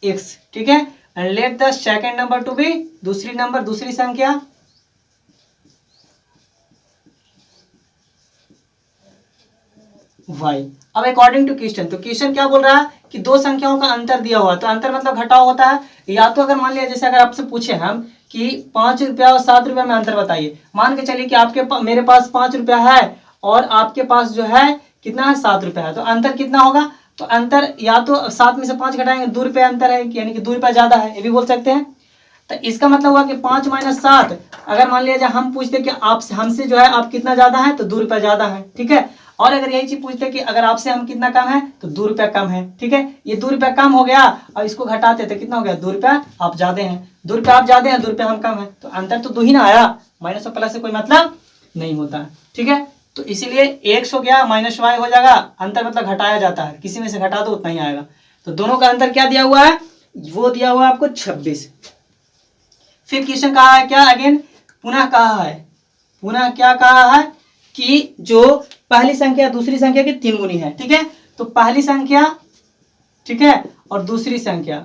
Speaker 1: x, ठीक है, and let the second number to be दूसरी संख्या y। अब अकॉर्डिंग टू क्वेश्चन, तो क्वेश्चन क्या बोल रहा है कि 2 संख्याओं का अंतर दिया हुआ, तो अंतर मतलब घटाव होता है। या तो अगर मान लिया जैसे अगर आपसे पूछे हम कि 5 रुपया और 7 रुपया में अंतर बताइए, मान के चलिए कि मेरे पास 5 रुपया है और आपके पास जो है कितना है, 7 रुपया है, तो अंतर कितना होगा, तो अंतर या तो 7 में से 5 घटाएंगे 2 रुपया अंतर है, यानी कि 2 रुपया ज्यादा है, ये भी बोल सकते हैं। तो इसका मतलब हुआ कि 5 माइनस 7, अगर मान लिया जाए हम पूछते कि आप हमसे जो है आप कितना ज्यादा है, तो 2 रुपया ज्यादा है। ठीक है, और अगर यही चीज पूछते कि अगर आपसे हम कितना कम है तो 2 रुपया कम है, ठीक है, ये 2 रुपया कम हो गया और इसको घटाते तो कितना हो गया, 2 रुपया आप ज्यादा हैं, 2 रुपया आप ज्यादा हैं, 2 रुपया हम कम है, तो अंतर तो 2 ही ना आया, माइनस और प्लस से कोई मतलब नहीं होता, ठीक है। तो इसीलिए x हो गया माइनस y हो जाएगा, अंतर मतलब घटाया जाता है, किसी में से घटा दो उतना ही आएगा। तो दोनों का अंतर क्या दिया हुआ है, वो दिया हुआ है आपको 26। फिर क्वेश्चन कहा है क्या, अगेन पुनः कहा है, पुनः क्या कहा है कि जो पहली संख्या दूसरी संख्या की 3 गुनी है, ठीक है, तो पहली संख्या, ठीक है, और दूसरी संख्या,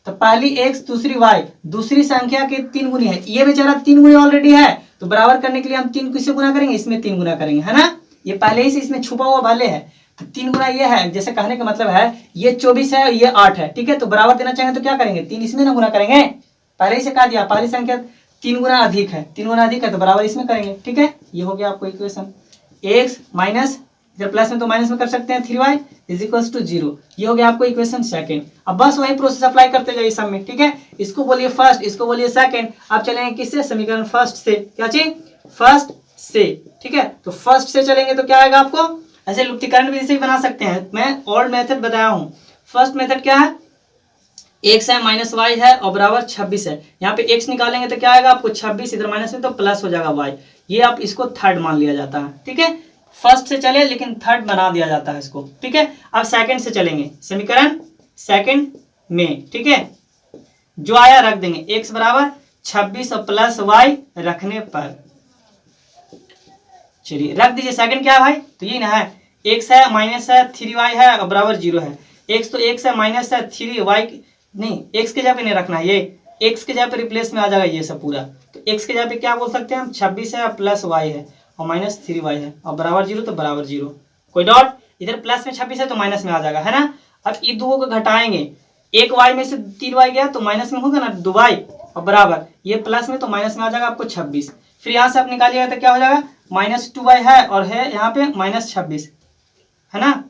Speaker 1: तो पहली x दूसरी y, दूसरी संख्या के 3 गुनी है, ये बेचारा 3 गुनी ऑलरेडी है, तो बराबर करने के लिए हम 3 किससे गुना करेंगे, इसमें 3 गुना करेंगे, है ना, ये पहले ही से इसमें छुपा हुआ वाले है, तो 3 गुना ये है, जैसे कहने का मतलब है ये 24 है ये 8 है, ठीक है, तो बराबर देना चाहेंगे तो क्या करेंगे, 3 इसमें ना गुना करेंगे, पहले ही से कहा दिया पहली संख्या 3 गुना अधिक है, 3 गुना अधिक है तो बराबर इसमें करेंगे, ठीक है, ये हो गया आपको इक्वेशन। x माइनस इधर प्लस में तो माइनस में कर सकते हैं, 3y इज इक्वल टू 0, ये हो गया आपको इक्वेशन सेकंड। अब बस वही प्रोसेस अप्लाई करते जाइए सब में, ठीक है, इसको बोलिए फर्स्ट, इसको बोलिए सेकंड, अब चलेंगे किससे, समीकरण फर्स्ट से, क्या चीज, फर्स्ट से, ठीक है, तो फर्स्ट से चलेंगे तो क्या आएगा आपको, ऐसे लुप्तीकरण विधि से भी बना सकते हैं, मैं ओल्ड मेथड बताया हूँ। फर्स्ट मेथड क्या है, x है माइनस y है और बराबर 26 है, यहाँ पे x निकालेंगे तो क्या आएगा आपको 26, इधर माइनस में तो प्लस हो जाएगा y, ये आप इसको थर्ड मान लिया जाता है, ठीक है, फर्स्ट से चले लेकिन थर्ड बना दिया जाता है इसको, ठीक है। अब सेकंड से चलेंगे, समीकरण सेकंड में, ठीक है, जो आया रख देंगे, x बराबर 26 और प्लस y रखने पर, चलिए रख दीजिए, सेकंड क्या है भाई, तो ये ना है, x है माइनस है 3y है और बराबर 0 है, x तो x है माइनस है 3y नहीं, x के जगह पे नहीं रखना है, ये x के जगह पे रिप्लेस में आ जाएगा ये सब पूरा, तो x के जगह पे क्या बोल सकते हैं हम, 26 है प्लस y है और माइनस 3y है और बराबर 0 तो बराबर 0, कोई डॉट, इधर प्लस में 26 है तो माइनस में आ जाएगा, है ना। अब ये दो को घटाएंगे, एक y में से 3y गया तो माइनस में होगा ना 2y और बराबर ये प्लस में तो माइनस में आ जाएगा आपको 26, फिर यहाँ से आप निकालिएगा तो क्या हो जाएगा, माइनस 2y है और है यहाँ पे माइनस 26, है ना,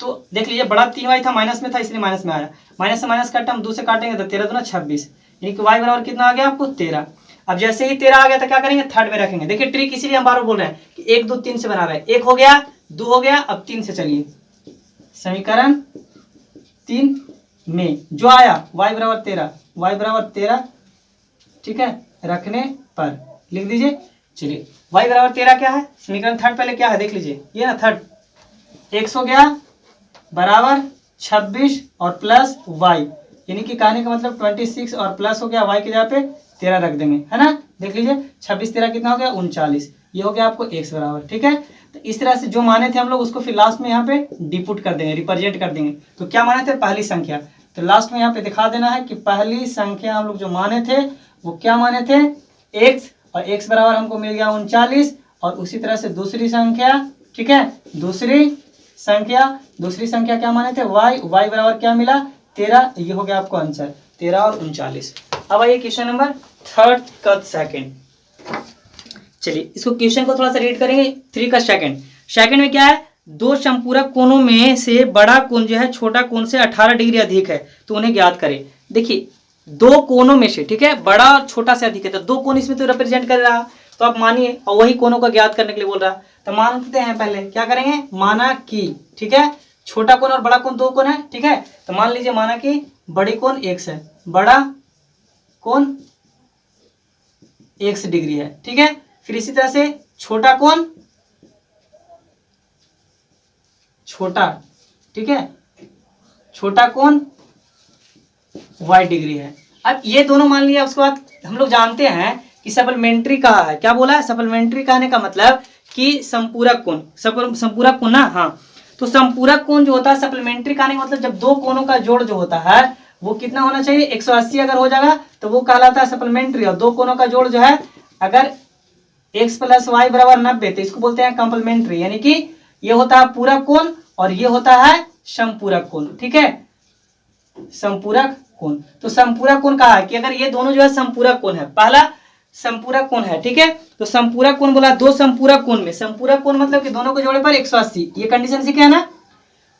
Speaker 1: तो देख लीजिए बड़ा 3y था माइनस में था इसलिए माइनस में आया, माइनस से माइनस काटा हम 2 से काटेंगे तो 13 दूना 26, यानी कि y बराबर कितना आ गया आपको 13। अब जैसे ही 13 आ गया तो क्या करेंगे, थर्ड में रखेंगे, देखिए ट्रिक इसीलिए हम बार बार बोल रहे हैं कि 1 2 3 से बना रहे हैं, 1 हो गया 2 हो गया, अब 3 से चलिए, समीकरण 3 में जो आया y बराबर 13, ठीक है, रखने पर लिख दीजिए, चलिए y बराबर 13 क्या है, समीकरण थर्ड पहले क्या है देख लीजिए, ये ना थर्ड, x हो गया बराबर 26 और प्लस y, यानी कि कहने का मतलब 26 और प्लस हो गया y की जगह पे 13 रख देंगे, है ना, देख लीजिए 26 13 कितना हो गया 39, ये हो गया आपको x बराबर, ठीक है। तो इस तरह से जो माने थे हम लोग उसको फिर लास्ट में यहाँ पे डिपुट कर देंगे, रिप्रेजेंट कर देंगे, तो क्या माने थे, पहली संख्या, तो लास्ट में यहाँ पे दिखा देना है कि पहली संख्या हम लोग जो माने थे वो क्या माने थे, x, और x बराबर हमको मिल गया 39, और उसी तरह से दूसरी संख्या, ठीक है, दूसरी संख्या क्या माने थे, y बराबर क्या मिला 13, ये हो गया आपको आंसर 13 और 39। अब आइए क्वेश्चन नंबर थर्ड का सेकंड, चलिए इसको क्वेश्चन को थोड़ा सा रीड करेंगे, 3 का सेकंड में क्या है, दो समपूरक कोणों में से बड़ा कोण जो है छोटा कोण से 18 डिग्री अधिक है तो उन्हें ज्ञात करें। देखिए दो कोणों में से, ठीक है, बड़ा और छोटा से अधिक है, तो दो कोण इसमें तो रिप्रेजेंट कर रहा, तो आप मानिए, और वही कोणों का ज्ञात करने के लिए बोल रहा, तो मानते हैं पहले क्या करेंगे, माना कि, ठीक है, छोटा कोण और बड़ा कोण दो कोण है, ठीक है, तो मान लीजिए माना कि बड़ी कोण x है, बड़ा कोण x डिग्री है, ठीक है, फिर इसी तरह से छोटा कोण छोटा, ठीक है, छोटा कोण y डिग्री है। अब ये दोनों मान लिया, उसके बाद हम लोग जानते हैं कि सप्लीमेंट्री कहा है, क्या बोला है, सप्लीमेंट्री कहने का मतलब कि संपूरक कोण, संपूरक कोण ना, हाँ, तो संपूरक कोण जो होता है सप्लीमेंट्री कहने का मतलब जब दो कोणों का जोड़ जो होता है वो कितना होना चाहिए, 180 अगर हो जाएगा तो वो कहलाता है सप्लीमेंट्री, और दो कोणों का जोड़ जो है अगर x प्लस वाई बराबर 90 तो इसको बोलते हैं कंप्लीमेंट्री, यानी कि ये होता है पूरक कोण और ये होता है संपूरक कोण, ठीक है, संपूरक कोण। तो संपूरक कोण कहा है कि अगर ये दोनों जो है संपूरक कोण है, पहला संपूरक कोण है, ठीक है, तो संपूरक कोण बोला दो संपूरक कोण में, संपूरक कोण मतलब कि दोनों को जोड़े पर 180, ये कंडीशन सीखे है ना,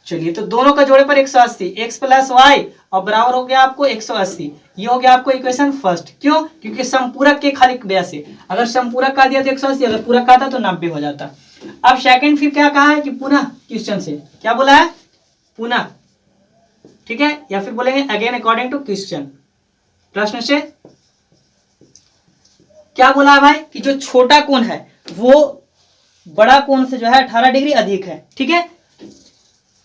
Speaker 1: चलिए तो दोनों का जोड़े पर 180, x प्लस वाई और बराबर हो गया आपको 180, ये हो गया आपको इक्वेशन फर्स्ट, क्यों, क्योंकि संपूरक के खाली वजह से, अगर संपूरक का दिया तो 180, अगर पूरक का था तो 90 हो जाता। अब सेकंड फिर क्या कहा है कि पुनः क्वेश्चन से, क्या बोला है, पुनः, ठीक है, या फिर बोलेंगे अगेन अकॉर्डिंग टू क्वेश्चन, प्रश्न से क्या बोला है भाई कि जो छोटा कोण है वो बड़ा कोण से जो है 18 डिग्री अधिक है, ठीक है,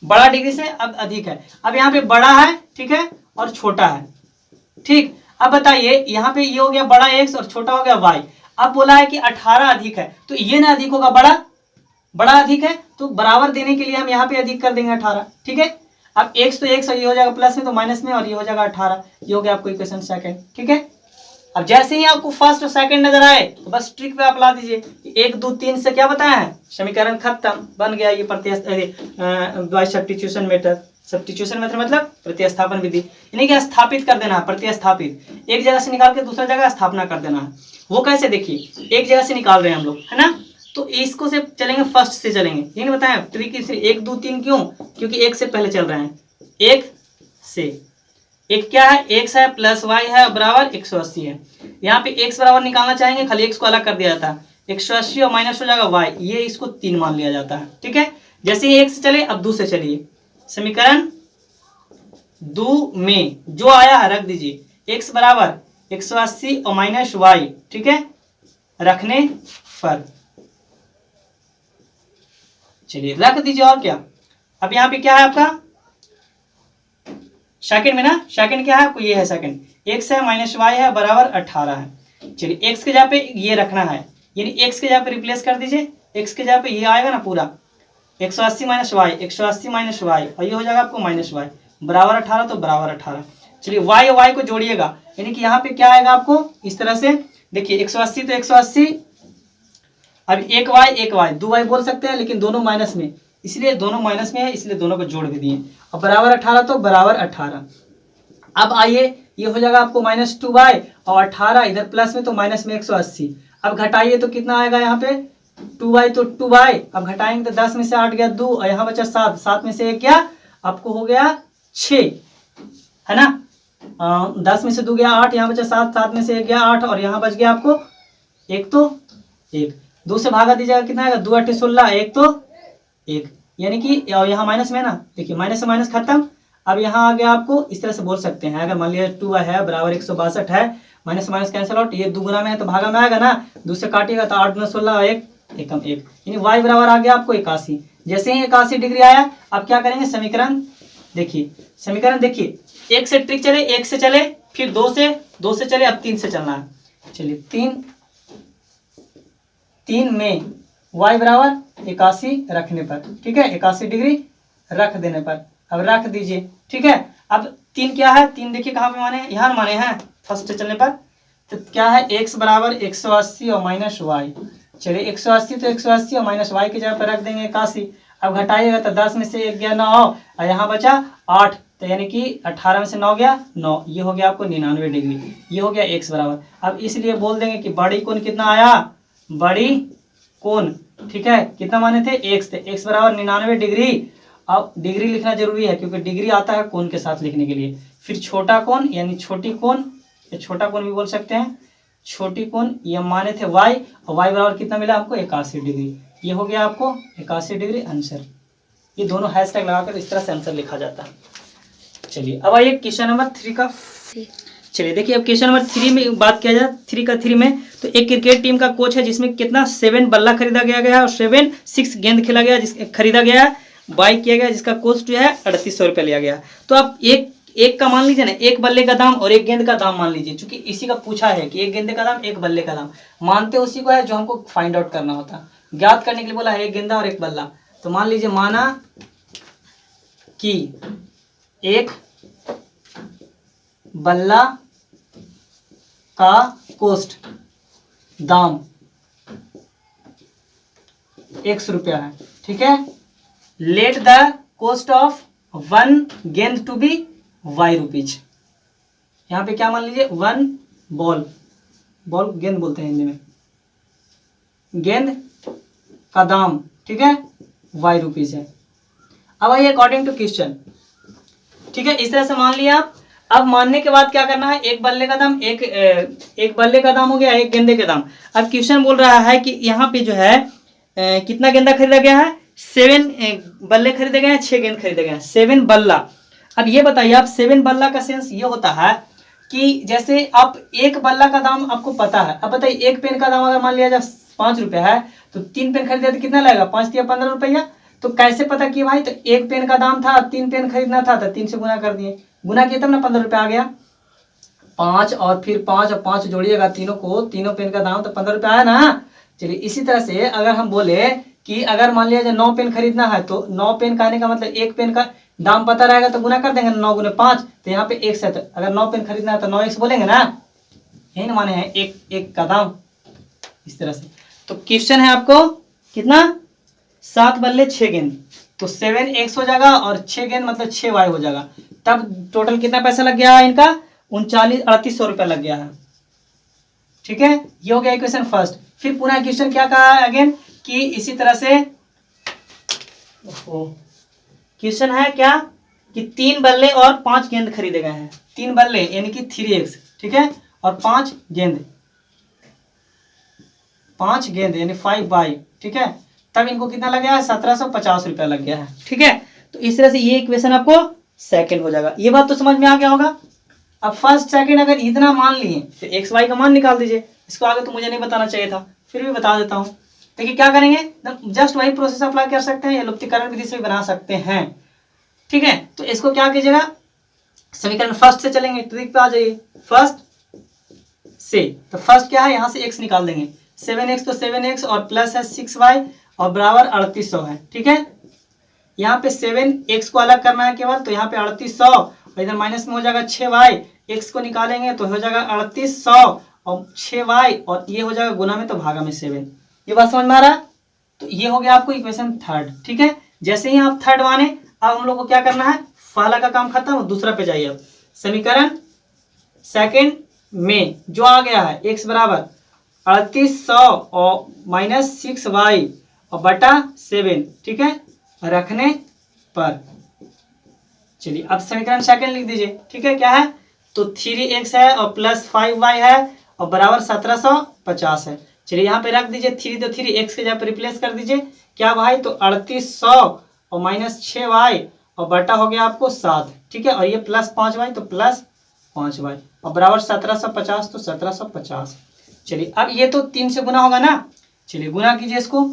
Speaker 1: बड़ा डिग्री से अब अधिक है। अब यहाँ पे बड़ा है, ठीक है, और छोटा है, ठीक। अब बताइए यहाँ पे ये हो गया बड़ा x और छोटा हो गया y। अब बोला है कि 18 अधिक है, तो ये ना अधिक होगा, बड़ा, बड़ा अधिक है, तो बराबर देने के लिए हम यहाँ पे अधिक कर देंगे 18, ठीक है। अब x तो x और ये हो जाएगा प्लस में तो माइनस में, और ये हो जाएगा 18, ये हो गया आपको इक्वेशन सेकंड, ठीक है। अब जैसे ही आपको फर्स्ट और सेकंड नजर आए तो बस ट्रिक पे आप ला दीजिए, 1 2 3 से क्या बताया है, समीकरण खत्म, बन गया ये सब्स्टिट्यूशन मेथड। सब्स्टिट्यूशन मेथड मतलब प्रतिस्थापन विधि, यानी कि स्थापित कर देना है, प्रतिस्थापित, एक जगह से निकाल के दूसरा जगह स्थापना कर देना है। वो कैसे, देखिए एक जगह से निकाल रहे हैं हम लोग, है ना, तो इसको से चलेंगे, फर्स्ट से चलेंगे, ये नहीं बताया ट्रिक इसलिए 1 2 3 क्यों, क्योंकि एक से पहले चल रहे हैं, एक से, एक क्या है, x है प्लस y है बराबर 180 है। यहाँ पे x बराबर निकालना चाहेंगे, खाली x को अलग कर दिया जाता है, 180 और माइनस हो जाएगा y, ये इसको 3 मान लिया जाता है, ठीक है। जैसे ही एक से चले अब 2 से चलिए, समीकरण 2 में जो आया है रख दीजिए, x बराबर 180 और माइनस y, ठीक है, रखने पर चलिए रख दीजिए, और क्या। अब यहाँ पे क्या है आपका सेकंड में ना, सेकंड क्या है आपको, ये है सेकंड, x है माइनस y है बराबर 18 है। चलिए x के जगह पे ये रखना है, यानी x के जगह पे रिप्लेस कर दीजिए, x के जगह पे ये आएगा ना पूरा 180 माइनस y, 180 माइनस y, और ये हो जाएगा आपको माइनस y बराबर 18, तो बराबर 18। चलिए y और y को जोड़िएगा, यानी कि यहाँ पे क्या आएगा आपको इस तरह से, देखिए 180 तो 180, अब एक y 2 y बोल सकते हैं, लेकिन दोनों माइनस में, इसलिए दोनों माइनस में है, इसलिए दोनों को जोड़ भी दिए, और बराबर 18 तो बराबर 18। अब आइए ये हो जाएगा आपको माइनस 2y और 18 इधर प्लस में तो माइनस में 180। अब घटाइए तो कितना आएगा यहाँ पे 2y तो 2y, अब घटाएंगे तो 10 में से 8 गया 2 और यहाँ बचा 7, 7 में से 1 गया, आपको हो गया 6, है ना, 10 में से 2 गया 8, यहाँ बचा 7, 7 में से 1 गया 8, और यहाँ बच गया आपको 1 तो 1, 2 से भागा दीजिएगा कितना आएगा, 2 8 16, 1 तो 1, यानी कि यहाँ माइनस में ना, देखिए माइनस से माइनस खत्म। अब यहाँ आ गया आपको इस तरह से बोल सकते हैं, अगर मान लिया 2 है बराबर 162 है, माइनस माइनस कैंसिल आउट, ये 2 गुना में है तो भागा में आएगा ना, 2 से काटिएगा तो 8 × 16 1 एकम 1, यानी y बराबर आ गया आपको 81। जैसे ही 81 डिग्री आया, अब क्या करेंगे, समीकरण देखिए, समीकरण देखिए, एक से ट्रिक चले, एक से चले, फिर 2 से चले, अब 3 से चलना है। चलिए 3 में y बराबर 81 रखने पर, ठीक है, 81 डिग्री रख देने पर, अब रख दीजिए, ठीक है। अब 3 क्या है, 3 देखिए कहाँ पे माने हैं, यहाँ माने हैं फर्स्ट से चलने पर, तो क्या है x बराबर 180 और माइनस y। चलिए 180 तो 180 और माइनस y की जगह पर रख देंगे 81। अब घटाइएगा तो 10 में से 1 गया 9 और यहाँ बचा 8, तो यानी कि 18 में से 9 गया 9, ये हो गया आपको 99 डिग्री, ये हो गया x बराबर। अब इसलिए बोल देंगे कि बड़ी कोण कितना आया, बड़ी कोण, ठीक है, कितना माने थे x थे, x बराबर 99 डिग्री। अब डिग्री लिखना जरूरी है क्योंकि डिग्री आता है कोण के साथ लिखने के लिए। फिर छोटा कोण यानी छोटी कोण, या छोटा कोण भी बोल सकते हैं, छोटी कोण ये माने थे y, और y बराबर कितना मिला आपको 81 डिग्री, ये हो गया आपको 81 डिग्री आंसर। ये दोनों हैशटैग लगाकर इस तरह से आंसर लिखा जाता है। चलिए अब आइए क्वेश्चन नंबर 3 का, चलिए देखिए अब क्वेश्चन नंबर 3 में बात किया जाए, 3 का 3 में, तो एक क्रिकेट टीम का कोच है जिसमें कितना 7 बल्ला खरीदा गया और 6 गेंद खेला गया, खरीदा गया, बाई किया गया, जिसका कॉस्ट जो है 3800 रुपये लिया गया। तो आप एक का मान लीजिए ना, एक बल्ले का दाम और एक गेंद का दाम मान लीजिए, क्योंकि इसी का पूछा है कि एक गेंदे का दाम एक बल्ले का दाम, मानते उसी को है जो हमको फाइंड आउट करना होता, ज्ञात करने के लिए बोला है एक गेंदा और एक बल्ला। तो मान लीजिए माना कि एक बल्ला का कॉस्ट दाम 100 रुपया है, ठीक है। लेट द कॉस्ट ऑफ 1 गेंद टू बी y रुपीज। यहाँ पे क्या मान लीजिए 1 बॉल गेंद बोलते हैं हिंदी में, गेंद का दाम, ठीक है, y रुपीज है। अब आइए अकॉर्डिंग टू क्वेश्चन, ठीक है, इस तरह से मान लिया आप। अब मानने के बाद क्या करना है, एक बल्ले का दाम एक बल्ले का दाम हो गया, एक गेंदे के दाम। अब क्वेश्चन बोल रहा है कि यहाँ पे जो है कितना गेंदा खरीदा गया है, 7 बल्ले खरीदे गए हैं, 6 गेंद खरीदे गए हैं, 7 बल्ला। अब ये बताइए आप, 7 बल्ला का सेंस ये होता है कि जैसे आप एक बल्ला का दाम आपको पता है, अब बताइए एक पेन का दाम अगर मान लिया जाए 5 रुपया है, तो 3 पेन खरीदे तो कितना लगेगा, 5 या 15 रुपया। तो कैसे पता किए भाई, तो एक पेन का दाम था, 3 पेन खरीदना था, तो 3 से गुना कर दिए, गुना किए तब ना 15 रुपया आ गया। 5 और फिर 5 और 5 जोड़िएगा तीनों को, तीनों पेन का दाम तो 15 रुपया आया ना। चलिए इसी तरह से अगर हम बोले कि अगर मान लिया जाए 9 पेन खरीदना है, तो 9 पेन कहने का मतलब एक पेन का दाम पता रहेगा तो गुना कर देंगे, 9 गुने 5, तो यहाँ पे 1 से, तो अगर 9 पेन खरीदना है तो 9 1 बोलेंगे ना, यही ना माने हैं एक का दाम, इस तरह से। तो क्वेश्चन है आपको कितना, 7 बल्ले 6 गेंद, तो 7 x हो जाएगा और 6 गेंद मतलब 6 y हो जाएगा। तब टोटल कितना पैसा लग गया है इनका, 39-3800 रुपया लग गया है। ठीक है, ये हो गया इक्वेशन फर्स्ट। फिर पुनः क्वेश्चन क्या कहा है अगेन कि इसी तरह से क्वेश्चन है क्या कि 3 बल्ले और 5 गेंद खरीदे गए हैं, 3 बल्ले यानी कि 3x, ठीक है, और 5 गेंद, 5 गेंद यानी 5y, ठीक है, तब इनको कितना लग गया है, 1750 रुपया लग गया है। ठीक है, तो इस तरह से ये इक्वेशन आपको सेकंड हो जाएगा। ये बात तो समझ में आ गया होगा। अब फर्स्ट सेकंड अगर इतना मान लिए तो एक्स वाई का मान निकाल दीजिए। इसको आगे तो मुझे नहीं बताना चाहिए था, फिर भी बता देता हूँ। देखिए क्या करेंगे, जस्ट वही प्रोसेस अप्लाई कर सकते हैं या लुप्तीकरण विधि से भी बना सकते हैं। ठीक है, तो इसको क्या कीजिएगा, समीकरण फर्स्ट से चलेंगे, ट्रिक पे आ जाइए। फर्स्ट से, तो फर्स्ट क्या है, यहाँ से x निकाल देंगे, 7x तो 7x और प्लस है 6y और बराबर 3800 है। ठीक है, यहाँ पे 7x को अलग करना है केवल, तो यहाँ पे 3800 और इधर माइनस में हो जाएगा 6y, x को निकालेंगे तो हो जाएगा 3800 और 6y और ये हो जाएगा गुना में तो भागा में 7। ये बात समझ में आ रहा है। तो ये हो गया आपको इक्वेशन थर्ड। ठीक है, जैसे ही आप थर्ड माने, अब हम लोग को क्या करना है, पहला का काम खत्म, दूसरा पे जाइए। अब समीकरण सेकंड में जो आ गया है x बराबर 3800 और माइनस 6y और बटा 7, ठीक है, रखने पर, चलिए अब समीकरण सेकंड लिख दीजिए। ठीक है, क्या है, तो 3x है और प्लस 5y है और बराबर 1750 है। चलिए यहाँ पे रख दीजिए 3, तो 3x के जगह पे रिप्लेस कर दीजिए। क्या भाई, तो 3800 और माइनस 6y और बटा हो गया आपको 7। ठीक है, और ये प्लस 5y तो प्लस 5y और बराबर 1750 तो 1750। चलिए अब ये तो 3 से गुना होगा ना, चलिए गुना कीजिए इसको,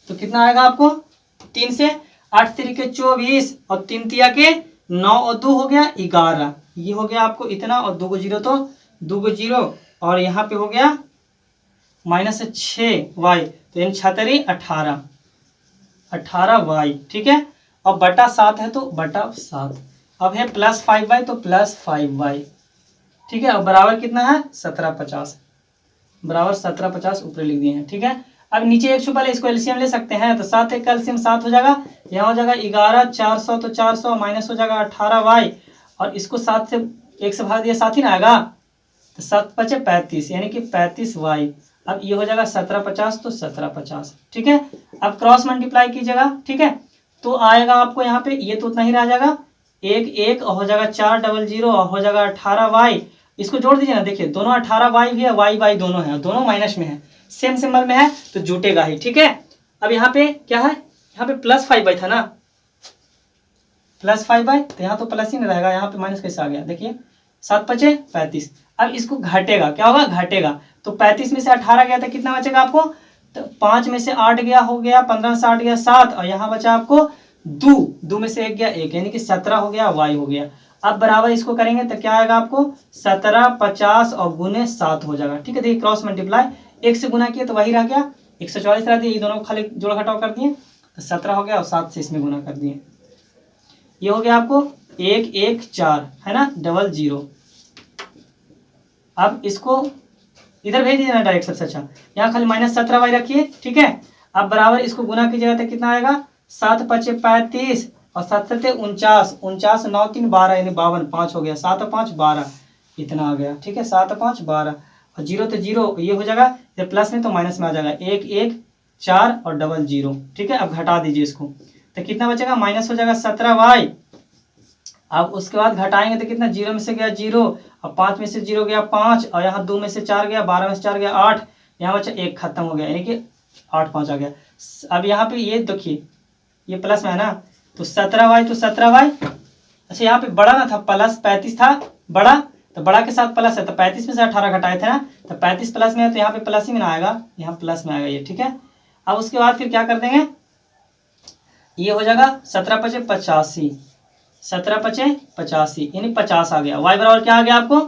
Speaker 1: तो कितना आएगा आपको, 3 से 8 3 के 24 और 3 तिया के 9 और 2 हो गया 11। ये हो गया आपको इतना और 2 को 0 तो 2 को 0 और यहाँ पे हो गया माइनस 6y तो इन 6 18y। ठीक है, और बटा 7 है तो बटा 7। अब है प्लस 5y तो प्लस 5y। ठीक है, और बराबर कितना है 1750, बराबर 1750 ऊपर लिख दिए हैं। ठीक है, अब नीचे एक छुपा ले, इसको एलसीएम ले सकते हैं, तो 7 एक एलसीएम 7 हो जाएगा, यहाँ हो जाएगा 11, 400 तो 400 माइनस हो जाएगा 18y और इसको 7 से 1 से भाग दिया 7 ही ना आएगा, तो 7 5 35 यानी कि 35y। अब ये हो जाएगा 1750 तो 1750। ठीक है, अब क्रॉस मल्टीप्लाई कीजिएगा। ठीक है, तो आएगा आपको यहाँ पे ये तो उतना ही रह जाएगा 1 1 और हो जाएगा 400 और हो जाएगा 18y। इसको जोड़ दीजिए ना, देखिए दोनों 18y भी है, y दोनों है, दोनों माइनस में है, सेम सिंबल में है तो जुटेगा ही। ठीक है, अब यहाँ पे क्या है, यहाँ पे प्लस 5y था ना, प्लस 5y तो यहाँ तो प्लस ही नहीं रहेगा, यहाँ पे माइनस कैसे आ गया, देखिए 7 5 35। अब इसको घटेगा, क्या होगा, घटेगा, तो 35 में से 18 गया था, कितना बचेगा आपको, तो 5 में से 8 गया, हो गया 15 से 8 गया 7 और यहाँ बचा आपको 2 में से 1 गया 1 यानी कि 17 हो गया, y हो गया। अब बराबर इसको करेंगे तो क्या आएगा आपको 1750 और गुने 7 हो जाएगा। ठीक है, देखिए क्रॉस मल्टीप्लाई 1 से गुना किया तो वही रह गया 144 रह दिया, ये दोनों को खाली जोड़ घटाव कर दिए तो 17 हो गया और 7 से इसमें गुना कर दिए। ये हो गया आपको 1 1 4 है ना, 00। अब इसको इधर भेज दीजिए ना डायरेक्ट, सबसे अच्छा यहाँ खाली माइनस 17y रखिए। ठीक है, अब बराबर इसको गुना कीजिएगा तो कितना आएगा 7 5 35 और 7 7 49 49 9 3 12 यानी 52, 5 हो गया, 7 5 12 इतना आ गया। ठीक है, 7 5 12 और 0 तो 0 ये हो जाएगा, ये प्लस में तो माइनस में आ जाएगा 1 1 4 और 00। ठीक है, अब घटा दीजिए इसको तो कितना बचेगा, माइनस हो जाएगा 17y। अब उसके बाद घटाएंगे तो कितना, 0 में से गया 0 और 5 में से 0 गया 5 और यहाँ 2 में से 4 गया, 12 में से 4 गया 8, यहाँ बचा 1 खत्म हो गया यानी कि 8 5 आ गया। अब यहाँ पे ये देखिए ये प्लस में है ना, तो 17y तो 17y। अच्छा यहाँ पे बड़ा ना था, प्लस 35 था बड़ा, तो बड़ा के साथ प्लस है तो 35 में से 18 घटाए थे ना, तो 35 प्लस में है तो यहाँ पे प्लस ही में ना आएगा, यहाँ प्लस में आएगा ये, ठीक है। अब उसके बाद फिर क्या कर देंगे, ये हो जाएगा 17 पचे 85, 17 पचे 85 यानी 50 आ गया। y बराबर क्या आ गया आपको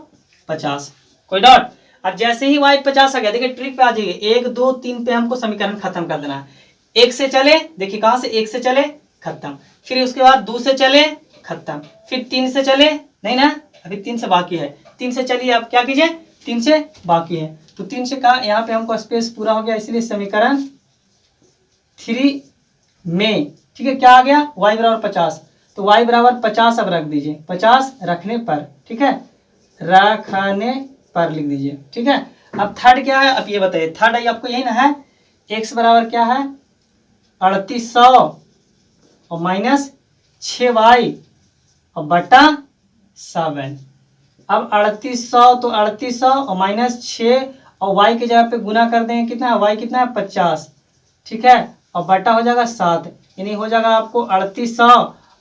Speaker 1: 50। कोई डाउट। अब जैसे ही y 50 आ गया, देखिए ट्रिक पे आ जाइए, 1 2 3 पे हमको समीकरण खत्म कर देना है। 1 से चले, देखिए कहाँ से 1 से चले खत्म, फिर उसके बाद 2 से चले खत्म, फिर 3 से चले, नहीं ना अभी 3 से बाकी है, 3 से चलिए आप क्या कीजिए 3 से बाकी है, तो 3 से का यहाँ पे हमको स्पेस पूरा हो गया, इसलिए समीकरण 3 में, ठीक है, क्या आ गया y बराबर 50। तो y बराबर 50 अब रख दीजिए, 50 रखने पर, ठीक है, रखने पर लिख दीजिए, ठीक है। अब थर्ड क्या है, अब ये बताइए थर्ड आई आपको यही ना है, x बराबर क्या है 3800 और माइनस 6y और बटा 7। अब 3800 तो 3800 और माइनस 6 और y की जगह पे गुना कर देंगे, कितना है y कितना है 50, ठीक है, और बटा हो जाएगा 7, यानी हो जाएगा आपको 3800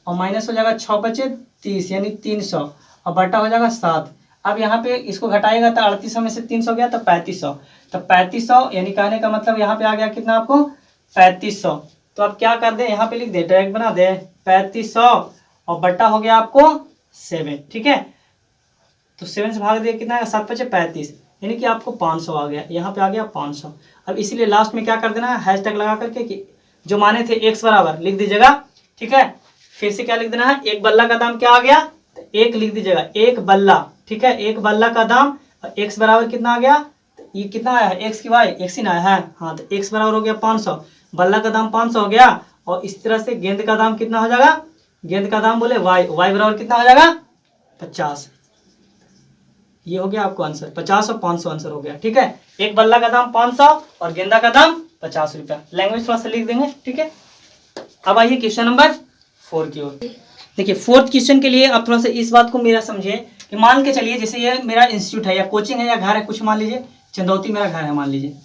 Speaker 1: और माइनस हो जाएगा 6 बचे 30 यानी 300 और बटा हो जाएगा 7। अब यहाँ पे इसको घटाएगा तो 3800 में से 300 गया तो 3500, तो 3500 यानी कहने का मतलब यहाँ पे आ गया कितना आपको 3500। तो अब क्या कर दे यहाँ पे लिख दे, डायरेक्ट बना दे 3500 और बटा हो गया आपको 7, ठीक है। तो 7 से भाग दिया कितना है 7 बचे 35 यानी कि आपको 500 आ गया, यहाँ पे आ गया 500। अब इसीलिए लास्ट में क्या कर देना है हैशटैग लगा करके कि जो माने थे x बराबर लिख दीजिएगा, ठीक है। फिर से क्या लिख देना है, एक बल्ला का दाम क्या आ गया, तो एक लिख दीजिएगा एक बल्ला, ठीक है, एक बल्ला का दाम, और x बराबर कितना आ गया, तो ये कितना आया है x की y x ही ना है, हाँ तो x बराबर हो गया 500, बल्ला का दाम 500 हो गया। और इस तरह से गेंद का दाम कितना हो जाएगा, गेंद का दाम बोले y बराबर कितना हो जाएगा 50। ये हो गया आपको आंसर 50 और 500 आंसर हो गया, ठीक है। एक बल्ला का दाम 500 और गेंदा का दाम 50 रुपया। लैंग्वेज थोड़ा सा लिख देंगे, ठीक है। अब आइए क्वेश्चन नंबर 4 की ओर। देखिए फोर्थ क्वेश्चन के लिए आप थोड़ा सा इस बात को मेरा समझिए कि मान के चलिए जैसे ये मेरा इंस्टीट्यूट है या कोचिंग है या घर है, कुछ मान लीजिए चंदौती मेरा घर है मान लीजिए,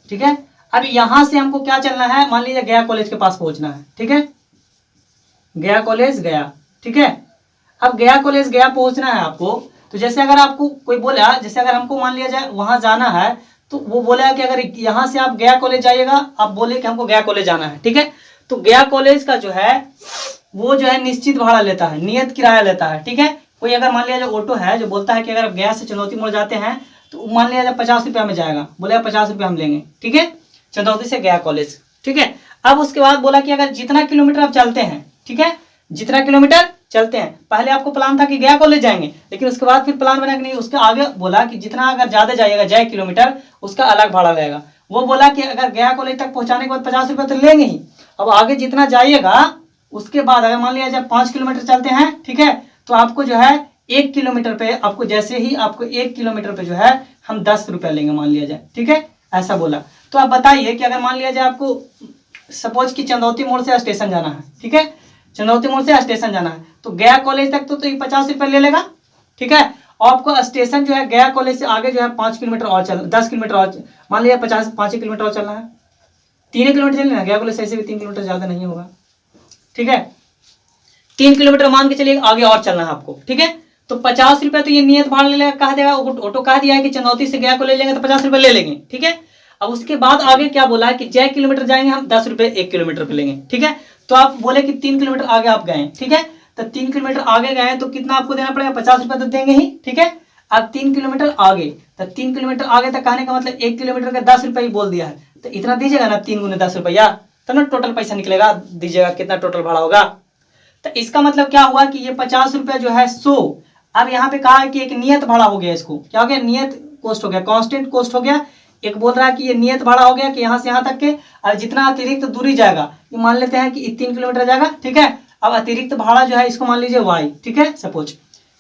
Speaker 1: ठीक है। अब यहाँ से हमको क्या चलना है, मान लीजिए गया कॉलेज के पास पहुंचना है, ठीक है, गया कॉलेज गया, ठीक है। अब गया कॉलेज गया पहुंचना है आपको, तो जैसे अगर आपको कोई बोला, जैसे अगर हमको मान लिया जाए वहां जाना है, तो वो बोला कि अगर यहाँ से आप गया कॉलेज जाइएगा, आप बोले कि हमको गया कॉलेज जाना है, ठीक है। तो गया कॉलेज का जो है वो जो है निश्चित भाड़ा लेता है, नियत किराया लेता है, ठीक है। कोई अगर मान लिया जाए ऑटो है जो बोलता है कि अगर आप गया से चंदौती मोड़ जाते हैं तो मान लिया जाए 50 रुपया में जाएगा, बोले 50 रुपया हम लेंगे, ठीक है, चंदौती से गया कॉलेज, ठीक है। अब उसके बाद बोला कि अगर जितना किलोमीटर आप चलते हैं, ठीक है, जितना किलोमीटर चलते हैं, पहले आपको प्लान था कि गया कॉलेज जाएंगे, लेकिन उसके बाद फिर प्लान बना कि नहीं, उसके आगे बोला कि जितना अगर ज्यादा जाइएगा जाए किलोमीटर उसका अलग भाड़ा लगेगा। वो बोला कि अगर गया कॉलेज तक पहुंचाने के बाद 50 रुपये तो लेंगे ही, अब आगे जितना जाइएगा उसके बाद अगर मान लिया जब 5 किलोमीटर चलते हैं, ठीक है, तो आपको जो है 1 किलोमीटर पे आपको जैसे ही आपको 1 किलोमीटर पे जो है हम 10 रुपया लेंगे मान लिया जाए, ठीक है, ऐसा बोला। तो आप बताइए कि अगर मान लिया जाए आपको सपोज कि चंदौती मोड़ से स्टेशन जाना है, ठीक है, चंदौती मोड़ से स्टेशन जाना है, तो गया कॉलेज तक तो ये 50 रुपये ले लेगा, ठीक है। और आपको स्टेशन जो है गया कॉलेज से आगे जो है 5 किलोमीटर और 10 किलोमीटर और मान लिया 5 किलोमीटर और चलना है, 3 किलोमीटर चलना, गया कॉलेज से ऐसे भी 3 किलोमीटर ज्यादा नहीं होगा, ठीक है, 3 किलोमीटर मान के चलिए आगे और चलना है आपको, ठीक है। तो 50 रुपये तो ये नियत भाड़ा ले लेगा, कहा देगा ऑटो कहा दिया है कि चंदौती से गया को ले लेंगे तो 50 रुपये ले लेंगे, ठीक है। अब उसके बाद आगे क्या बोला है कि जय किलोमीटर जाएंगे हम 10 रुपये 1 किलोमीटर पे लेंगे, ठीक है। तो आप बोले कि 3 किलोमीटर आगे आप गए, ठीक है, तो 3 किलोमीटर आगे गए तो कितना आपको देना पड़ेगा 50 रुपये तो देंगे ही, ठीक है। अब 3 किलोमीटर आगे, तो 3 किलोमीटर आगे तक कहने का मतलब 1 किलोमीटर का 10 रुपये ही बोल दिया है, तो इतना दीजिएगा ना 3 गुने 10 रुपया, तब ना टोटल पैसा निकलेगा, दीजिएगा कितना टोटल भाड़ा होगा। तो इसका मतलब क्या हुआ कि ये 50 रुपये जो है 100, अब यहाँ पे कहा है कि एक नियत भाड़ा हो गया, इसको क्या हो गया नियत कॉस्ट हो गया, कांस्टेंट कॉस्ट हो गया। एक बोल रहा है कि ये नियत भाड़ा हो गया कि यहाँ से यहाँ तक के, और जितना अतिरिक्त दूरी जाएगा ये मान लेते हैं कि 3 किलोमीटर जाएगा, ठीक है। अब अतिरिक्त भाड़ा जो है इसको मान लीजिए y, ठीक है, सपोज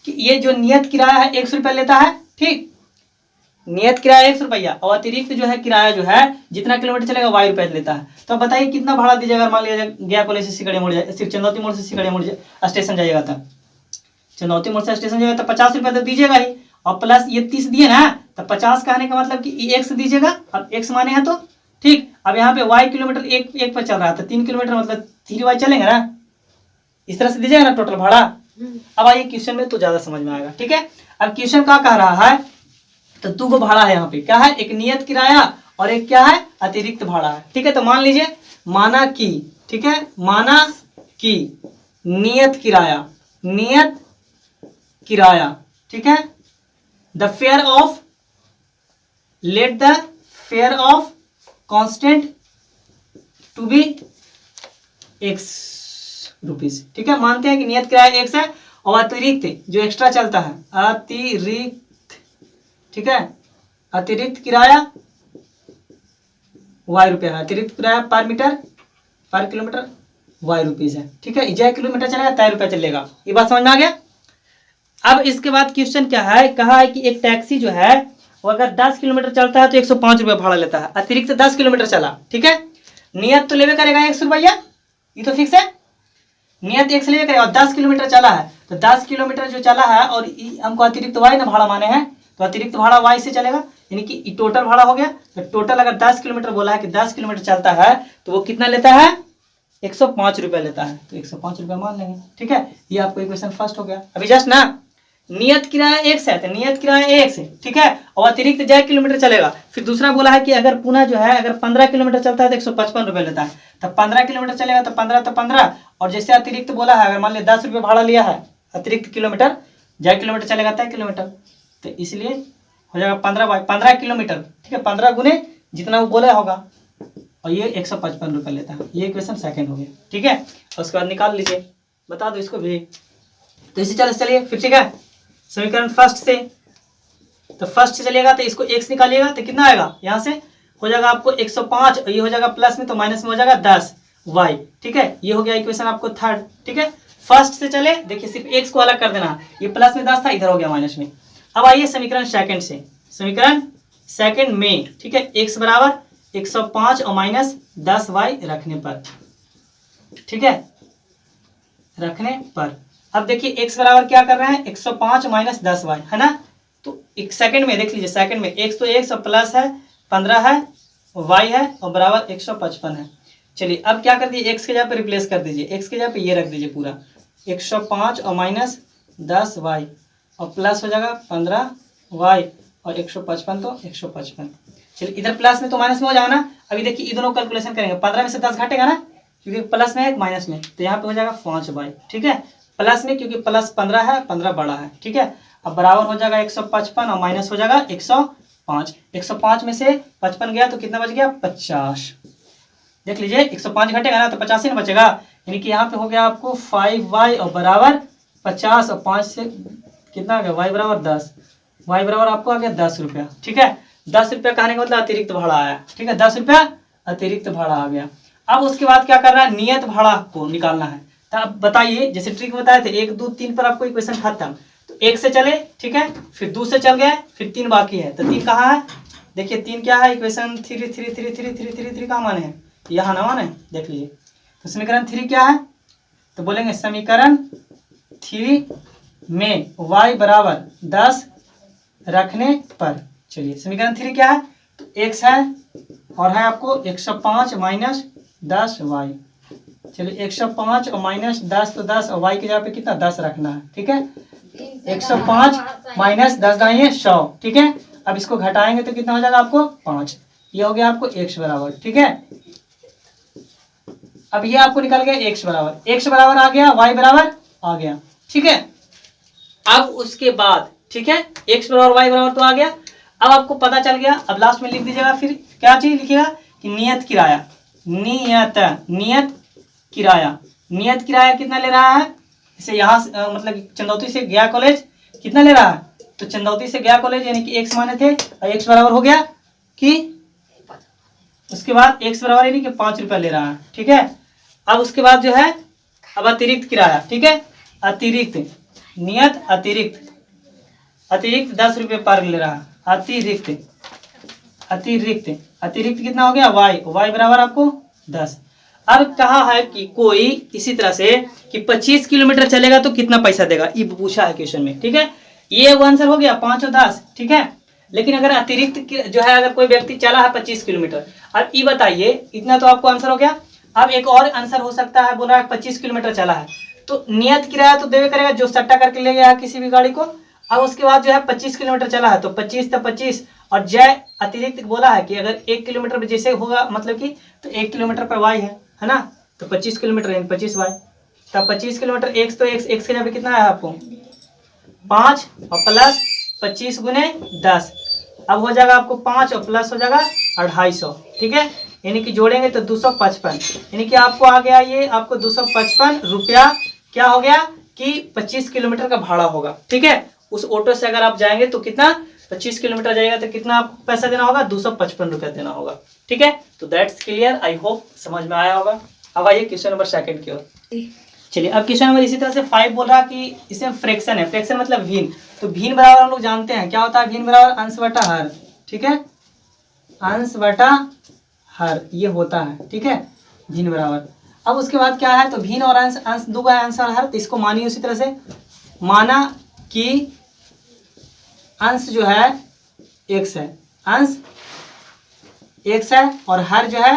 Speaker 1: कि ये जो नियत किराया है 100 रुपया लेता है, ठीक, नियत किराया 100 रुपया और अतिरिक्त जो है किराया जो है जितना किलोमीटर चलेगा y रुपये लेता है। तो बताइए कितना भाड़ा दीजिएगा, मान लीजिए गया कॉलेज से सिकड़िया मोड़ जाए, सिर्फ चंदौती मोड़ से सिकड़िया मोड़ स्टेशन जाइएगा, तो चंदौती मोड़ से स्टेशन जाएगा तो 50 रुपया तो दीजिएगा ही, और प्लस ये 30 दिए ना, तो 50 कहने का मतलब कि x दीजिएगा, अब x माने हैं तो ठीक। अब यहाँ पे y किलोमीटर एक पर चल रहा है तो 3 किलोमीटर मतलब 3y चलेंगे ना, इस तरह से दीजिएगा ना टोटल भाड़ा। अब आइए क्वेश्चन में तो ज्यादा समझ में आएगा, ठीक है। अब क्वेश्चन क्या कह रहा है, तो 2 गो भाड़ा है यहाँ पे, क्या है, एक नियत किराया और एक क्या है, अतिरिक्त भाड़ा है, ठीक है। तो मान लीजिए, माना कि, ठीक है, माना कि नियत किराया, ठीक है, the fare of, let the fare of constant to be x rupees, ठीक है। मानते हैं कि नियत किराया x है और अतिरिक्त जो एक्स्ट्रा चलता है, अतिरिक्त, ठीक है, अतिरिक्त किराया y रुपया है, अतिरिक्त किराया पर मीटर, पर किलोमीटर y रुपीज है, ठीक है। जय किलोमीटर चलेगा तय रुपया चलेगा, ये बात समझ में आ गया। अब इसके बाद क्वेश्चन क्या है, कहा है कि एक टैक्सी जो है वो अगर 10 किलोमीटर चलता है तो 105 रुपया भाड़ा लेता है, अतिरिक्त 10 किलोमीटर चला, ठीक है। नियत तो लेवे करेगा 100 रुपया, ये तो फिक्स है, नियत 1 से लेवे करेगा और 10 किलोमीटर चला है तो 10 किलोमीटर जो चला है और हमको अतिरिक्त y ना भाड़ा माने हैं, तो अतिरिक्त भाड़ा y से चलेगा, यानी कि टोटल भाड़ा हो गया। तो टोटल अगर 10 किलोमीटर बोला है कि 10 किलोमीटर चलता है तो वो कितना लेता है, 105 रुपया लेता है, तो 105 रुपया मान लेंगे, ठीक है। ये आपको इक्वेशन फर्स्ट हो गया। अभी जस्ट ना, नियत किराया x है तो नियत किराया x है, ठीक है, और अतिरिक्त जय किलोमीटर चलेगा। फिर दूसरा बोला है कि अगर पुनः जो है अगर 15 किलोमीटर चलता है तो 155 रुपये लेता है, तो 15 किलोमीटर चलेगा तो 15 और जैसे अतिरिक्त बोला है, अगर मान लिया 10 रुपये भाड़ा लिया है अतिरिक्त किलोमीटर, जय किलोमीटर चलेगा तय किलोमीटर, तो इसलिए हो जाएगा 15 किलोमीटर, ठीक है, 15 गुने जितना वो बोला होगा, और ये 155 रुपये लेता है। ये इक्वेशन सेकंड हो गया, ठीक है। और उसके बाद निकाल लीजिए, बता दो इसको भी, तो इसे चलिए फिर, ठीक है। समीकरण फर्स्ट से, तो फर्स्ट से चलिएगा तो इसको x निकालिएगा तो कितना आएगा, यहाँ से हो जाएगा आपको 105, ये हो जाएगा प्लस में तो माइनस में हो जाएगा 10y, ठीक है। ये हो गया इक्वेशन आपको थर्ड, ठीक है। फर्स्ट से चले, देखिए सिर्फ x को अलग कर देना, ये प्लस में 10 था, इधर हो गया माइनस में। अब आइए समीकरण सेकंड से, समीकरण सेकंड में, ठीक है, x बराबर 105 और माइनस 10y रखने पर, ठीक है, रखने पर। अब देखिए x बराबर क्या कर रहे हैं, 105 माइनस 10y है ना, तो एक सेकंड में देख लीजिए, सेकंड में x तो x और प्लस है 15 है, y है और बराबर 155 है। चलिए अब क्या कर दीजिए, x के जगह पे रिप्लेस कर दीजिए, x के जगह पे ये रख दीजिए पूरा 105 और माइनस 10y और प्लस हो जाएगा 15y और 155 तो 155। चलिए इधर प्लस में तो माइनस में हो जाएगा ना। अभी देखिए ये दोनों कैलकुलेशन करेंगे, 15 में से 10 घटेगा ना, क्योंकि प्लस में है माइनस में, तो यहाँ पे हो जाएगा 5y, ठीक है, प्लस में क्योंकि प्लस 15 है, 15 बड़ा है, ठीक है। अब बराबर हो जाएगा 155 और माइनस हो जाएगा 105, 105 में से 55 गया तो कितना बच गया, 50। देख लीजिए 105 घटेगा ना तो 50 ही ना बचेगा, यानी कि यहाँ पे हो गया आपको 5y और बराबर 50 और 5 से कितना आ गया, y बराबर 10, y बराबर आपको आ गया 10 रुपया, ठीक है। 10 रुपया कहने का मतलब अतिरिक्त भाड़ा आया, ठीक है, 10 रुपया अतिरिक्त भाड़ा आ गया। अब उसके बाद क्या करना है, नियत भाड़ा को निकालना है। तो अब बताइए, जैसे ट्रिक बताए थे 1 2 3 पर आपको इक्वेशन खत्म, तो 1 से चले, ठीक है, फिर 2 से चल गए, फिर 3 बाकी है, तो 3 कहाँ है, देखिए 3 क्या है, इक्वेशन 3 3 3 3 3 3 3 कहाँ माने हैं, यहाँ ना माने, देख लीजिए। तो समीकरण 3 क्या है, तो बोलेंगे समीकरण 3 में y बराबर 10 रखने पर, चलिए समीकरण 3 क्या है, तो x है और है आपको 105 माइनस 10y, चलिए 105 और माइनस 10 तो 10 और y की जगह पे कितना 10 रखना है, ठीक है। 105 माइनस 10 दाएं 100, ठीक है। अब इसको घटाएंगे तो कितना हो जाएगा आपको 5, ये हो गया आपको x बराबर, ठीक है। अब ये आपको निकल गया x बराबर आ गया, y बराबर आ गया, ठीक है। अब उसके बाद, ठीक है, x बराबर y बराबर तो आ गया। अब आपको पता चल गया, अब लास्ट में लिख दीजिएगा, फिर क्या चीज लिखिएगा कि नियत किराया, नियत किराया कितना ले रहा है, जैसे यहाँ मतलब चंदौती से गया कॉलेज कितना ले रहा है, तो चंदौती से गया कॉलेज यानी कि x माने थे और x बराबर हो गया कि, उसके बाद x बराबर यानी कि 5 रुपया ले रहा है, ठीक है। अब उसके बाद जो है अब अतिरिक्त किराया, ठीक है, अतिरिक्त नियत अतिरिक्त 10 रुपये पर ले रहा है, अतिरिक्त कितना हो गया y बराबर आपको 10। अब कहा है कि कोई इसी तरह से कि 25 किलोमीटर चलेगा तो कितना पैसा देगा, ये पूछा है क्वेश्चन में, ठीक है। ये आंसर हो गया 5 और 10, ठीक है। लेकिन अगर अतिरिक्त जो है अगर कोई व्यक्ति चला है 25 किलोमीटर, अब ये बताइए इतना तो आपको आंसर हो गया। अब एक और आंसर हो सकता है, बोल रहा है 25 किलोमीटर चला है तो नियत किराया तो देवे करेगा जो सट्टा करके ले गया है किसी भी गाड़ी को। अब उसके बाद जो है 25 किलोमीटर चला है तो 25 तो 25 और जय अतिरिक्त बोला है कि अगर 1 किलोमीटर जैसे होगा मतलब कि तो 1 किलोमीटर पर वाई है ना, तो 25 किलोमीटर यानी 25 वाई। तब 25 किलोमीटर एक्स तो एक्स के जगह पे कितना है आपको 5 और प्लस 25 गुने 10, अब हो जाएगा आपको 5 और प्लस हो जाएगा 250, ठीक है, यानी कि जोड़ेंगे तो 255, यानी कि आपको आ गया ये आपको 255 रुपया क्या हो गया कि 25 किलोमीटर का भाड़ा होगा, ठीक है। उस ऑटो से अगर आप जाएंगे तो कितना 25 किलोमीटर जाएगा तो कितना आपको पैसा देना होगा 255 रुपया देना होगा, ठीक है। तो दैट्स क्लियर, आई होप समझ में आया होगा। अब आइए क्वेश्चन नंबर 2 की ओर। चलिए अब क्वेश्चन नंबर इसी तरह से 5 बोल रहा कि इसमें फ्रैक्शन है, फ्रैक्शन मतलब भिन्न, तो भिन्न बराबर हम लोग जानते हैं क्या होता है, भिन्न बराबर अंश बटा हर, ठीक है, अंश बटा हर ये होता है, ठीक है, भिन्न बराबर। अब उसके बाद क्या है तो भिन्न और अंश, अंश दो का अंश और हर, तो इसको मानिए उसी तरह से, माना कि अंश जो है x है, अंश x है और हर जो है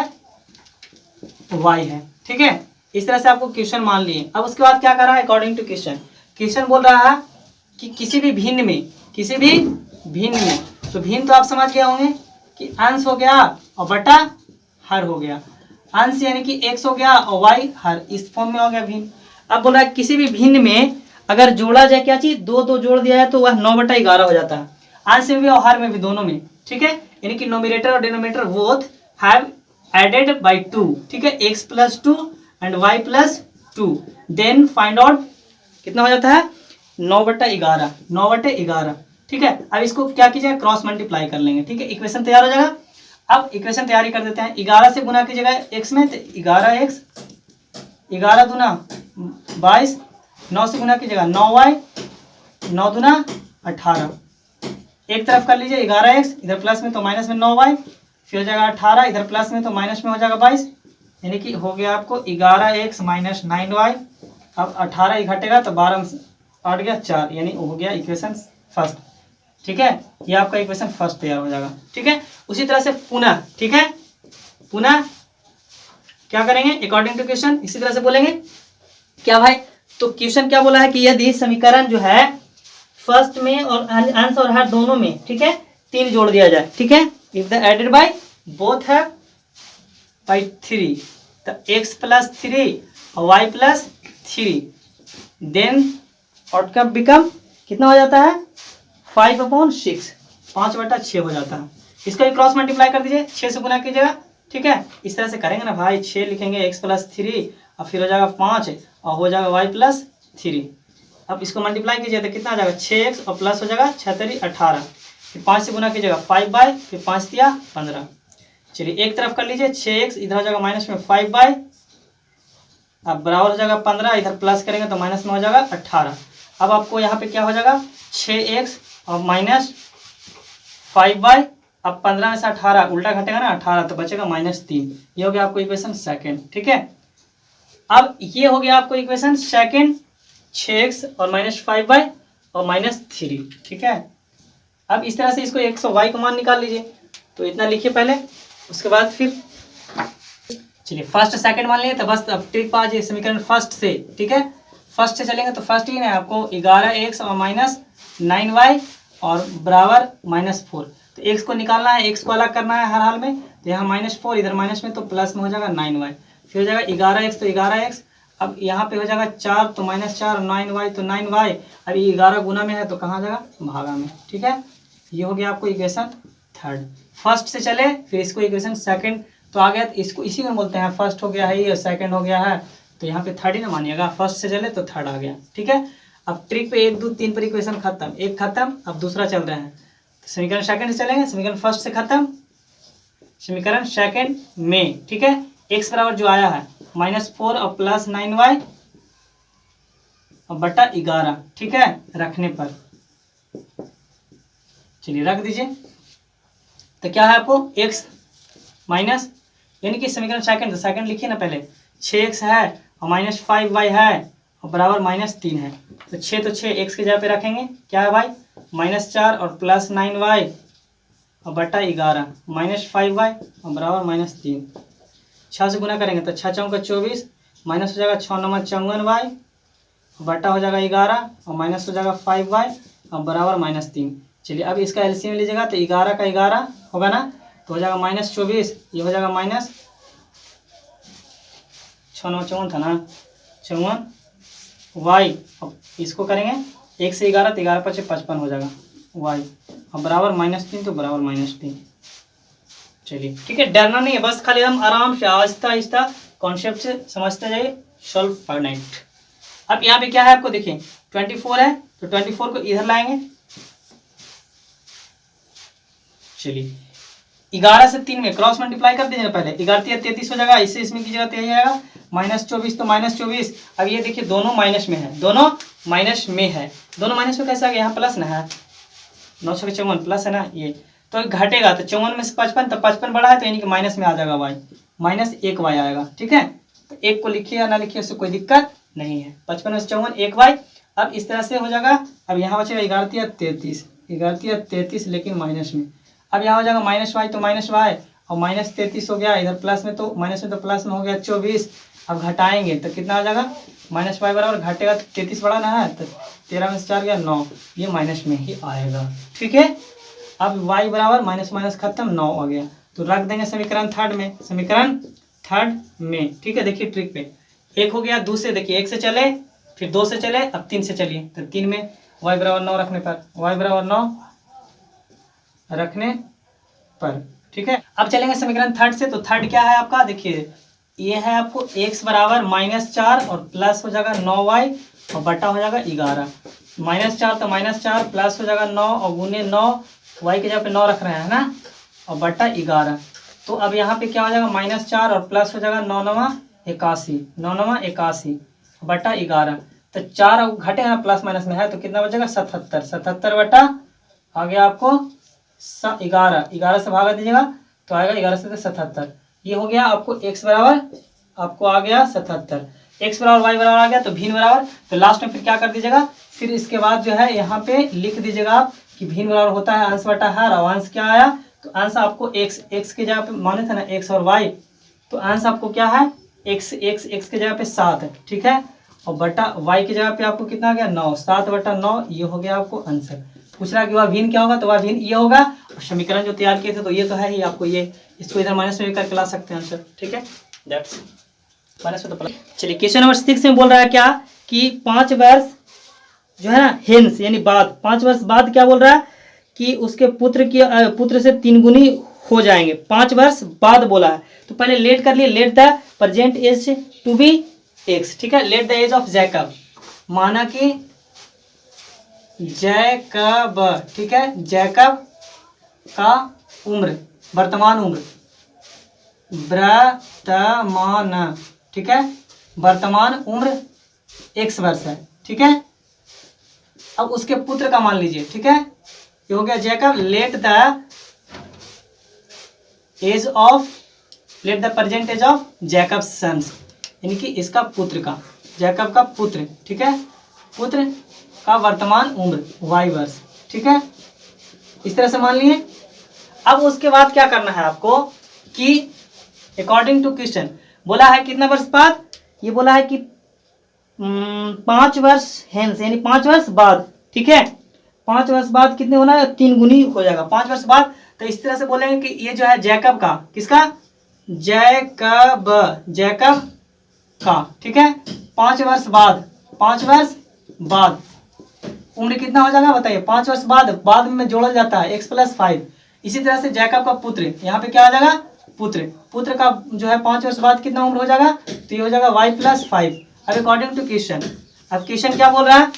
Speaker 1: y है, ठीक है, इस तरह से आपको क्वेश्चन मान लिए। अब उसके बाद क्या कर रहा है अकॉर्डिंग टू क्वेश्चन, क्वेश्चन बोल रहा है कि किसी भी भिन्न में, किसी भी भिन्न में, तो भिन्न तो आप समझ गए होंगे कि अंश हो गया और बटा हर हो गया, अंश यानी कि x हो गया और y हर, इस फॉर्म में हो गया भिन्न। अब बोल रहा है किसी भी भिन्न में अगर जोड़ा जाए क्या चीज, दो दो जोड़ दिया है तो वह 9/11 हो जाता है, अंश में भी और हर में भी दोनों में, ठीक है, यानी कि नोमिनेटर और denominator both have added by 2, ठीक है, x + 2 and y + 2, then find out कितना हो जाता है 9/11, 9/11, ठीक है। अब इसको क्या कीजिएगा क्रॉस मल्टीप्लाई कर लेंगे, ठीक है, इक्वेशन तैयार हो जाएगा। अब इक्वेशन तैयारी कर देते हैं, 11 से गुना कीजिएगा x में तो 11x, 11 दूना 22, 9 से गुना कीजिएगा 9y, 9 दूना 18, एक तरफ कर लीजिए 11x, इधर प्लस में तो माइनस में 9y, फिर हो जाएगा 18, इधर प्लस में तो माइनस में हो जाएगा 22, यानी कि हो गया आपको 11x - 9y। अब 18 ही घटेगा तो 12 में 8 गया 4, यानी हो गया इक्वेशन फर्स्ट, ठीक है, ये आपका इक्वेशन फर्स्ट तैयार हो जाएगा, ठीक है। उसी तरह से पुनः, ठीक है, पुनः क्या करेंगे अकॉर्डिंग टू क्वेश्चन इसी तरह से बोलेंगे क्या भाई, तो क्वेश्चन क्या बोला है कि यदि समीकरण जो है फर्स्ट में और अंश और हर दोनों में, ठीक है, 3 जोड़ दिया जाए, ठीक है, if the added by both है बाय 3, तो x + 3 और y + 3, देन आउटकम बिकम कितना हो जाता है 5/6, 5/6 हो जाता है। इसको भी क्रॉस मल्टीप्लाई कर दीजिए, 6 से गुना कीजिएगा, ठीक है, इस तरह से करेंगे ना भाई, 6 लिखेंगे x + 3 और फिर हो जाएगा 5 और हो जाएगा y + 3। अब इसको मल्टीप्लाई कीजिए तो कितना आ जाएगा 6x और प्लस हो जाएगा 6×3 18, फिर 5 से गुना कीजिएगा 5/, फिर 5 × 3 15। चलिए एक तरफ कर लीजिए 6x, इधर हो जाएगा माइनस में 5/, अब बराबर हो जाएगा 15, इधर प्लस करेंगे तो माइनस में हो जाएगा 18। अब आपको यहाँ पे क्या हो जाएगा 6x और माइनस 5/, अब 15 में से 18 उल्टा घटेगा ना 18, तो बचेगा -3, ये हो गया आपको इक्वेशन सेकंड, ठीक है। अब ये हो गया आपको इक्वेशन सेकंड, 6x और -5/, और -3, ठीक है। अब इस तरह से इसको x और y का मान निकाल लीजिए, तो इतना लिखिए पहले, उसके बाद फिर चलिए फर्स्ट सेकंड मान लिए, तो बस अब ट्रिक पा जाइए समीकरण फर्स्ट से, ठीक है, फर्स्ट से चलेंगे तो फर्स्ट ही ना आपको 11x और -9y और बराबर -4, तो x को निकालना है, x को अलग करना है हर हाल में, तो यहाँ -4 इधर माइनस में तो प्लस में हो जाएगा 9y, फिर हो जाएगा 11x तो 11x, अब यहाँ पे हो जाएगा 4 तो -4, 9y तो 9y, अब ये 11 गुना में है तो कहाँ जाएगा भागा में, ठीक है। ये हो गया आपको इक्वेशन थर्ड। फर्स्ट से चले फिर इसको इक्वेशन सेकंड तो आ गया, तो इसको इसी में बोलते हैं फर्स्ट हो गया है ये, सेकंड हो गया है, तो यहाँ पे थर्ड ही ना मानिएगा, फर्स्ट से चले तो थर्ड आ गया, ठीक है। अब ट्रिक पे 1 2 3 पर इक्वेशन खत्म, एक खत्म, अब दूसरा चल रहा है, तो समीकरण सेकंड से चलेंगे, समीकरण फर्स्ट से खत्म, समीकरण सेकंड में, ठीक है, x बराबर जो आया है -4 और प्लस 9y और बटा 11, ठीक है, रखने पर चलिए रख दीजिए, तो क्या है आपको x माइनस, यानी कि समीकरण सेकंड, तो सेकंड लिखिए ना पहले, 6x है और -5y है और बराबर -3 है, तो 6 तो 6 x की जगह पे रखेंगे, क्या है भाई -4 और प्लस 9y और बटा 11 -5y और बराबर -3। 6 से गुना करेंगे तो 6 चौका 24 माइनस हो जाएगा 6 नंबर 54y बटा हो जाएगा 11 और माइनस हो जाएगा 5y और बराबर -3। चलिए अब इसका एलसीएम लीजिएगा तो 11 का 11 होगा ना, तो हो जाएगा -24, ये हो जाएगा माइनस 6 नंबर 54 था ना 54y। अब इसको करेंगे 1 से 11 तो 11 5 55 हो जाएगा y और बराबर -3 तो बराबर -3। चलिए ठीक है, डरना नहीं है, बस खाली हम आराम से आहिस्ता आहिस्ता कॉन्सेप्ट से समझते जाइए, सॉल्व फाइनाइट। अब यहाँ पे क्या है आपको देखिए 24 है तो 24 को इधर लाएंगे। चलिए 11 से 3 में क्रॉस मल्टीप्लाई कर दीजिए पहले, 11 33 हो जाएगा, इससे इसमें कीजिएगा तो यही आएगा -24 तो -24। अब ये देखिए दोनों माइनस में है, दोनों माइनस में है, दोनों माइनस में कैसे आ गया, यहाँ प्लस ना है 9 6 54 प्लस है ना, ये तो घटेगा तो 54 में से 55 तो 55 बड़ा है तो यानी कि माइनस में आ जाएगा y -1y आएगा। ठीक है, तो 1 को लिखिए या ना लिखिए उससे कोई दिक्कत नहीं है। 55 में से 54 1y। अब इस तरह से हो जाएगा। अब यहाँ बचेगा 11 33 लेकिन माइनस में। अब यहाँ हो जाएगा -y तो -y और -33 हो गया, इधर प्लस में तो माइनस में तो प्लस में हो गया 24। अब घटाएंगे तो कितना आ जाएगा -y बराबर घटेगा तो 33 बड़ा ना है तो 13 में से 4 गया 9, ये माइनस में ही आएगा। ठीक है, अब y बराबर माइनस माइनस खत्म 9 आ गया, तो रख देंगे समीकरण थर्ड में, समीकरण थर्ड में। ठीक है, देखिए ट्रिक पे 1 हो गया, 2 से देखिए 1 से चले फिर 2 से चले अब 3 से चलिए, तो 3 में y बराबर 9 रखने पर, y बराबर 9 रखने पर। ठीक है, अब चलेंगे समीकरण थर्ड से। तो थर्ड क्या है आपका, देखिए ये है आपको x बराबर -4 और प्लस हो जाएगा 9y और बटा हो जाएगा 11। -4 तो -4 प्लस हो जाएगा 9 और गुने 9 y के जगह पे 9 रख रहे हैं ना और बटा 11। तो अब यहाँ पे क्या हो जाएगा -4 और प्लस हो जाएगा 9 9 81 बटा 11। तो 4 घटेगा प्लस माइनस में है तो कितना बचेगा 77 बटा आ गया आपको 11 से भागा दीजिएगा तो आएगा 11 से 77। ये हो गया आपको x बराबर आपको आ गया 77, x बराबर y बराबर आ गया तो भिन्न बराबर। तो लास्ट में फिर क्या कर दीजिएगा, फिर इसके बाद जो है यहाँ पे लिख दीजिएगा आप कि भिन्न बराबर होता है अंश बटा हर, और अंश क्या आया तो अंश आपको x के जगह पे माने थे ना x और y, तो अंश आपको क्या है x के जगह पे 7 है। ठीक है, और बटा y की जगह पे आपको कितना आ गया 9, 7 बटा 9 ये हो गया आपको आंसर। पूछ रहा है कि वह भिन्न क्या होगा, तो वह भिन्न ये होगा। और समीकरण जो तैयार किए थे तो ये तो है ही आपको, ये इसको इधर माइनस में करके ला सकते हैं आंसर। ठीक है, दैट्स माइनस में तो प्लस। चलिए क्वेश्चन नंबर 6 में बोल रहा है क्या कि 5 वर्ष जो है ना हेंस यानी बाद, 5 वर्ष बाद क्या बोल रहा है कि उसके पुत्र से 3 गुनी हो जाएंगे, 5 वर्ष बाद बोला है। तो पहले लेट कर लिए, let the present age to be x। ठीक है, let the age of Jacob, माना कि जैकब, ठीक है जैकब का उम्र वर्तमान उम्र वर्तमान, ठीक है वर्तमान उम्र x वर्ष है। ठीक है, अब उसके पुत्र का मान लीजिए। ठीक है, ये हो गया Jacob, let the present age of Jacob sons, यानी कि इसका पुत्र का, जैकब का पुत्र, ठीक है पुत्र का वर्तमान उम्र y वर्ष। ठीक है, इस तरह से मान लिए। अब उसके बाद क्या करना है आपको कि अकॉर्डिंग टू क्वेश्चन बोला है कितना वर्ष बाद, ये बोला है कि 5 वर्ष हेंस यानी 5 वर्ष बाद। ठीक है, 5 वर्ष बाद कितने होना है 3 गुनी हो जाएगा 5 वर्ष बाद। तो इस तरह से बोलेंगे कि ये जो है जैकब का, किसका जैकब का, ठीक है 5 वर्ष बाद, 5 वर्ष बाद उम्र कितना हो जाएगा बताइए, 5 वर्ष बाद में जोड़ा जाता है x + 5। इसी तरह से जैकब का पुत्र, यहाँ पे क्या आ जाएगा पुत्र का जो है 5 वर्ष बाद कितना उम्र हो जाएगा, तो ये हो जाएगा y + 5। अब अकॉर्डिंग टू क्वेश्चन, अब क्वेश्चन क्या बोल रहा है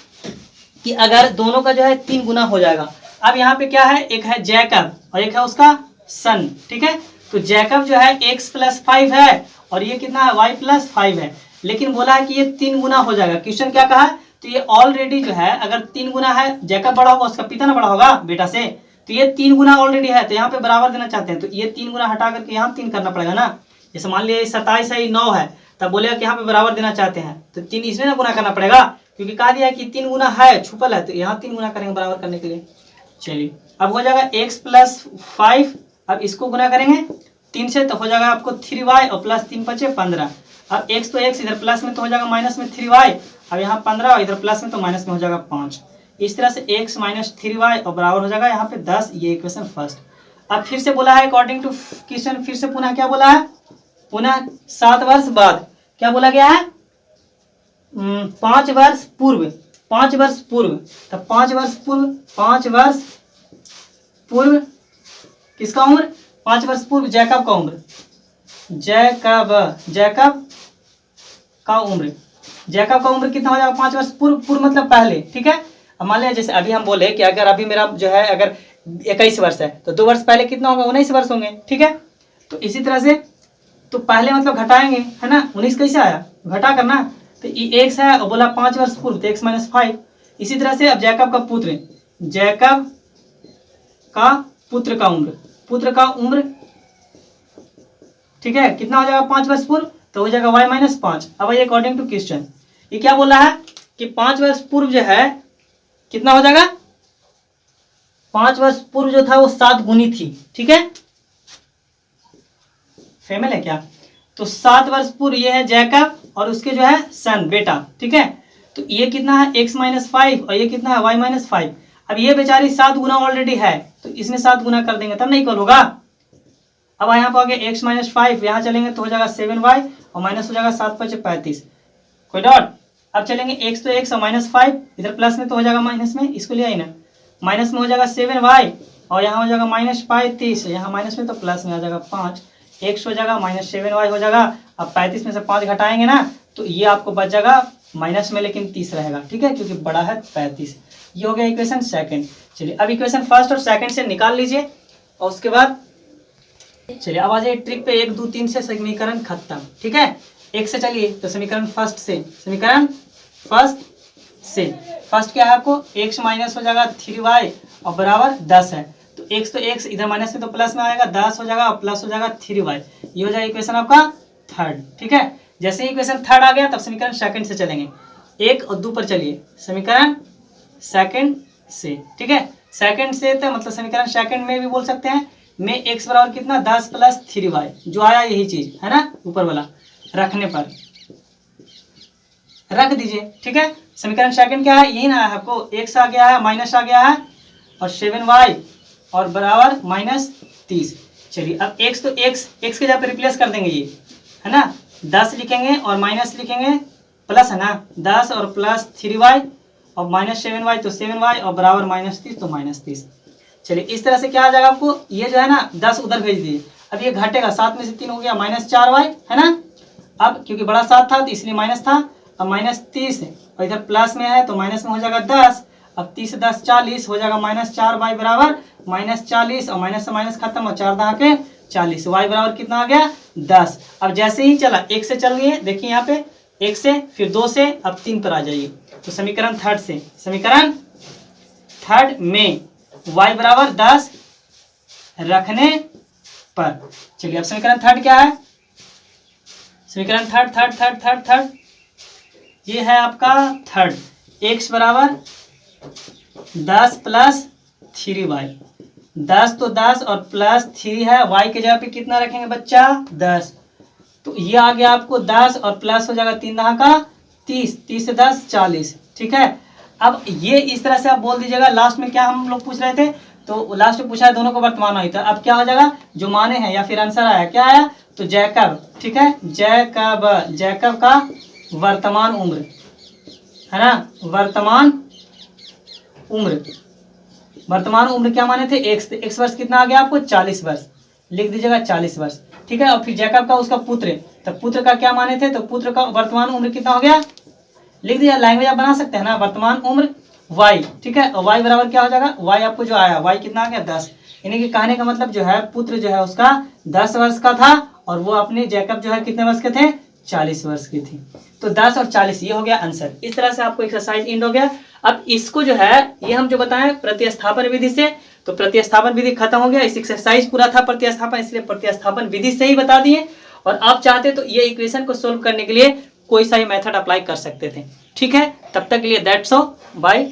Speaker 1: कि अगर दोनों का जो है 3 गुना हो जाएगा। अब यहाँ पे क्या है, एक है जैकब और एक है उसका सन। ठीक है, तो जैकब जो है x + 5 है और ये कितना है y + 5 है, लेकिन बोला है कि ये 3 गुना हो जाएगा। क्वेश्चन क्या कहा है, तो ये ऑलरेडी जो है अगर 3 गुना है, जैकब बड़ा होगा उसका पिता ना बड़ा होगा बेटा से, तो ये 3 गुना ऑलरेडी है, तो यहाँ पे बराबर देना चाहते हैं तो ये 3 गुना हटा करके यहाँ 3 करना पड़ेगा ना। जैसे मान लिया 27 है 9 है, तब बोलेगा कि यहाँ पे बराबर देना चाहते हैं तो 3 इसमें ना गुना करना पड़ेगा, क्योंकि कहा दिया है कि 3 गुना है छुपल है, तो यहाँ 3 गुना करेंगे बराबर करने के लिए। चलिए अब हो जाएगा x प्लस 5, अब इसको गुना करेंगे 3 से तो हो जाएगा आपको 3y और प्लस 3 बचे 15। अब x तो x इधर प्लस में तो हो जाएगा माइनस में 3y, अब यहाँ 15 और इधर प्लस में तो माइनस में हो जाएगा 5। इस तरह से x माइनस 3y और बराबर हो जाएगा यहाँ पे 10। ये इक्वेशन फर्स्ट। अब फिर से बोला है अकॉर्डिंग टू क्वेश्चन, फिर से पुनः क्या बोला है, पुनः 7 वर्ष बाद क्या बोला गया है, 5 वर्ष पूर्व, 5 वर्ष पूर्व, तब 5 वर्ष पूर्व, 5 वर्ष पूर्व किसका उम्र, 5 वर्ष पूर्व जैकब का उम्र, जैकब का उम्र, जैकब का उम्र कितना हो जाएगा 5 वर्ष पूर्व, पूर्व मतलब पहले, ठीक है। अब मान लिया जैसे अभी हम बोले कि अगर अभी मेरा जो है अगर 21 वर्ष है तो 2 वर्ष पहले कितना होगा, 19 वर्ष होंगे, ठीक है। तो इसी तरह से तो पहले मतलब घटाएंगे, है ना, 19 कैसे आया, घटा करना, तो ये x है और बोला 5 वर्ष पूर्व तो x माइनस 5। इसी तरह से अब जैकब का पुत्र, जैकब का पुत्र का उम्र, पुत्र का उम्र, ठीक है, कितना हो जाएगा 5 वर्ष पूर्व तो हो जाएगा y माइनस 5। अब ये अकॉर्डिंग टू क्वेश्चन ये क्या बोला है कि 5 वर्ष पूर्व जो है कितना हो जाएगा, 5 वर्ष पूर्व जो था वो 7 गुनी थी, ठीक है, फेमल है क्या, तो 7 वर्ष पूर्व ये है जैकब और उसके जो है सन बेटा, ठीक है। तो ये कितना है x माइनस 5 और ये कितना है y माइनस 5। अब ये बेचारी 7 गुना ऑलरेडी है तो इसमें 7 गुना कर देंगे तब नहीं इक्वल होगा। अब यहाँ पर आ गया x माइनस 5, यहाँ चलेंगे तो हो जाएगा 7y और माइनस हो जाएगा 7 5 35, कोई डॉट। अब चलेंगे x तो x और माइनस 5 इधर प्लस में तो हो जाएगा माइनस में, इसको ले आई ना, माइनस में हो जाएगा 7y और यहाँ हो जाएगा माइनस 35, यहाँ माइनस में तो प्लस में आ जाएगा 5, x हो जाएगा माइनस 7y हो जाएगा। अब 35 में से 5 घटाएंगे ना तो ये आपको बच जाएगा माइनस में लेकिन 30 रहेगा, ठीक है, क्योंकि बड़ा है 35। ये हो गया इक्वेशन सेकंड। चलिए अब इक्वेशन फर्स्ट और सेकंड से निकाल लीजिए और उसके बाद चलिए अब आ जाइए ट्रिक पे 1 2 3 से समीकरण खत्म, ठीक है। 1 से चलिए तो समीकरण फर्स्ट से, समीकरण फर्स्ट से, फर्स्ट क्या है आपको, x माइनस हो जाएगा 3y और बराबर 10 है, तो x तो x इधर माइनस में तो प्लस में आएगा 10 हो जाएगा और प्लस हो जाएगा 3y, ये हो जाएगा इक्वेशन आपका थर्ड, ठीक है। जैसे ही इक्वेशन थर्ड आ गया तब समीकरण सेकंड से चलेंगे, 1 और 2 पर चलिए, समीकरण सेकंड से, ठीक है। सेकंड से तो मतलब समीकरण सेकंड में भी बोल सकते हैं, में x बराबर कितना 10 प्लस 3y जो आया यही चीज है ना, ऊपर वाला रखने पर रख दीजिए, ठीक है। समीकरण सेकंड क्या है, यही ना है आपको, x आ गया है माइनस आ गया है और 7y और बराबर माइनस 30। चलिए अब x तो x के जगह पे रिप्लेस कर देंगे, ये है ना, 10 लिखेंगे और माइनस लिखेंगे प्लस, है ना, 10 और प्लस 3y और माइनस 7y तो 7y और बराबर माइनस 30 तो माइनस 30। चलिए इस तरह से क्या आ जाएगा आपको, ये जो है ना 10 उधर भेज दीजिए, अब ये घटेगा 7 में से 3 हो गया माइनस 4y, है ना, अब क्योंकि बड़ा 7 था तो इसलिए माइनस था, अब माइनस 30 और इधर प्लस में है तो माइनस में हो जाएगा 10, अब 30 से 10 40 हो जाएगा माइनस 4y बराबर माइनस 40 और माइनस से माइनस खत्म और 4 दहा के 40, y बराबर कितना आ गया 10। अब जैसे ही चला 1 से चल गए, देखिए यहाँ पे 1 से फिर 2 से अब 3 पर आ जाइए, तो समीकरण थर्ड से, समीकरण थर्ड में y बराबर 10 रखने पर, चलिए अब समीकरण थर्ड क्या है, समीकरण थर्ड ये है आपका थर्ड, x बराबर 10 प्लस 3y, 10 तो 10 और प्लस 3 है, y के जगह पे कितना रखेंगे बच्चा 10, तो ये आ गया आपको 10 और प्लस हो जाएगा 3 दहा का 30, 30 से 10 40, ठीक है। अब ये इस तरह से आप बोल दीजिएगा, लास्ट में क्या हम लोग पूछ रहे थे, तो लास्ट में पूछा है दोनों को वर्तमान हुई था, अब क्या हो जाएगा जो माने हैं या फिर आंसर आया क्या आया, तो जैकब, ठीक है, जैकब का वर्तमान उम्र, है ना, वर्तमान उम्र क्या माने थे x वर्ष कितना आ गया आपको 40 वर्ष, लिख दीजिएगा 40 वर्ष, ठीक है। और फिर जैकब का उसका पुत्र, तो पुत्र का क्या माने थे, तो पुत्र का वर्तमान उम्र कितना हो गया, लिख दीजिए, लैंग्वेज आप बना सकते हैं ना, वर्तमान उम्र y, ठीक है, और y बराबर क्या हो जाएगा, y आपको जो आया y कितना आ गया 10, यानी कि कहने का मतलब जो है पुत्र जो है उसका 10 वर्ष का था और वो अपने जैकब जो है कितने वर्ष के थे 40 वर्ष की थी, तो 10 और 40 ये हो गया आंसर। इस तरह से आपको एक्सरसाइज एंड हो गया। अब इसको जो है ये हम जो बताएं प्रतिस्थापन विधि से, तो प्रतिस्थापन विधि खत्म हो गया, इस एक्सरसाइज पूरा था प्रतिस्थापन, इसलिए प्रतिस्थापन विधि से ही बता दिए, और आप चाहते तो ये इक्वेशन को सोल्व करने के लिए कोई सा ही मेथड अप्लाई कर सकते थे, ठीक है। तब तक के लिए दैट्स ऑल, बाय।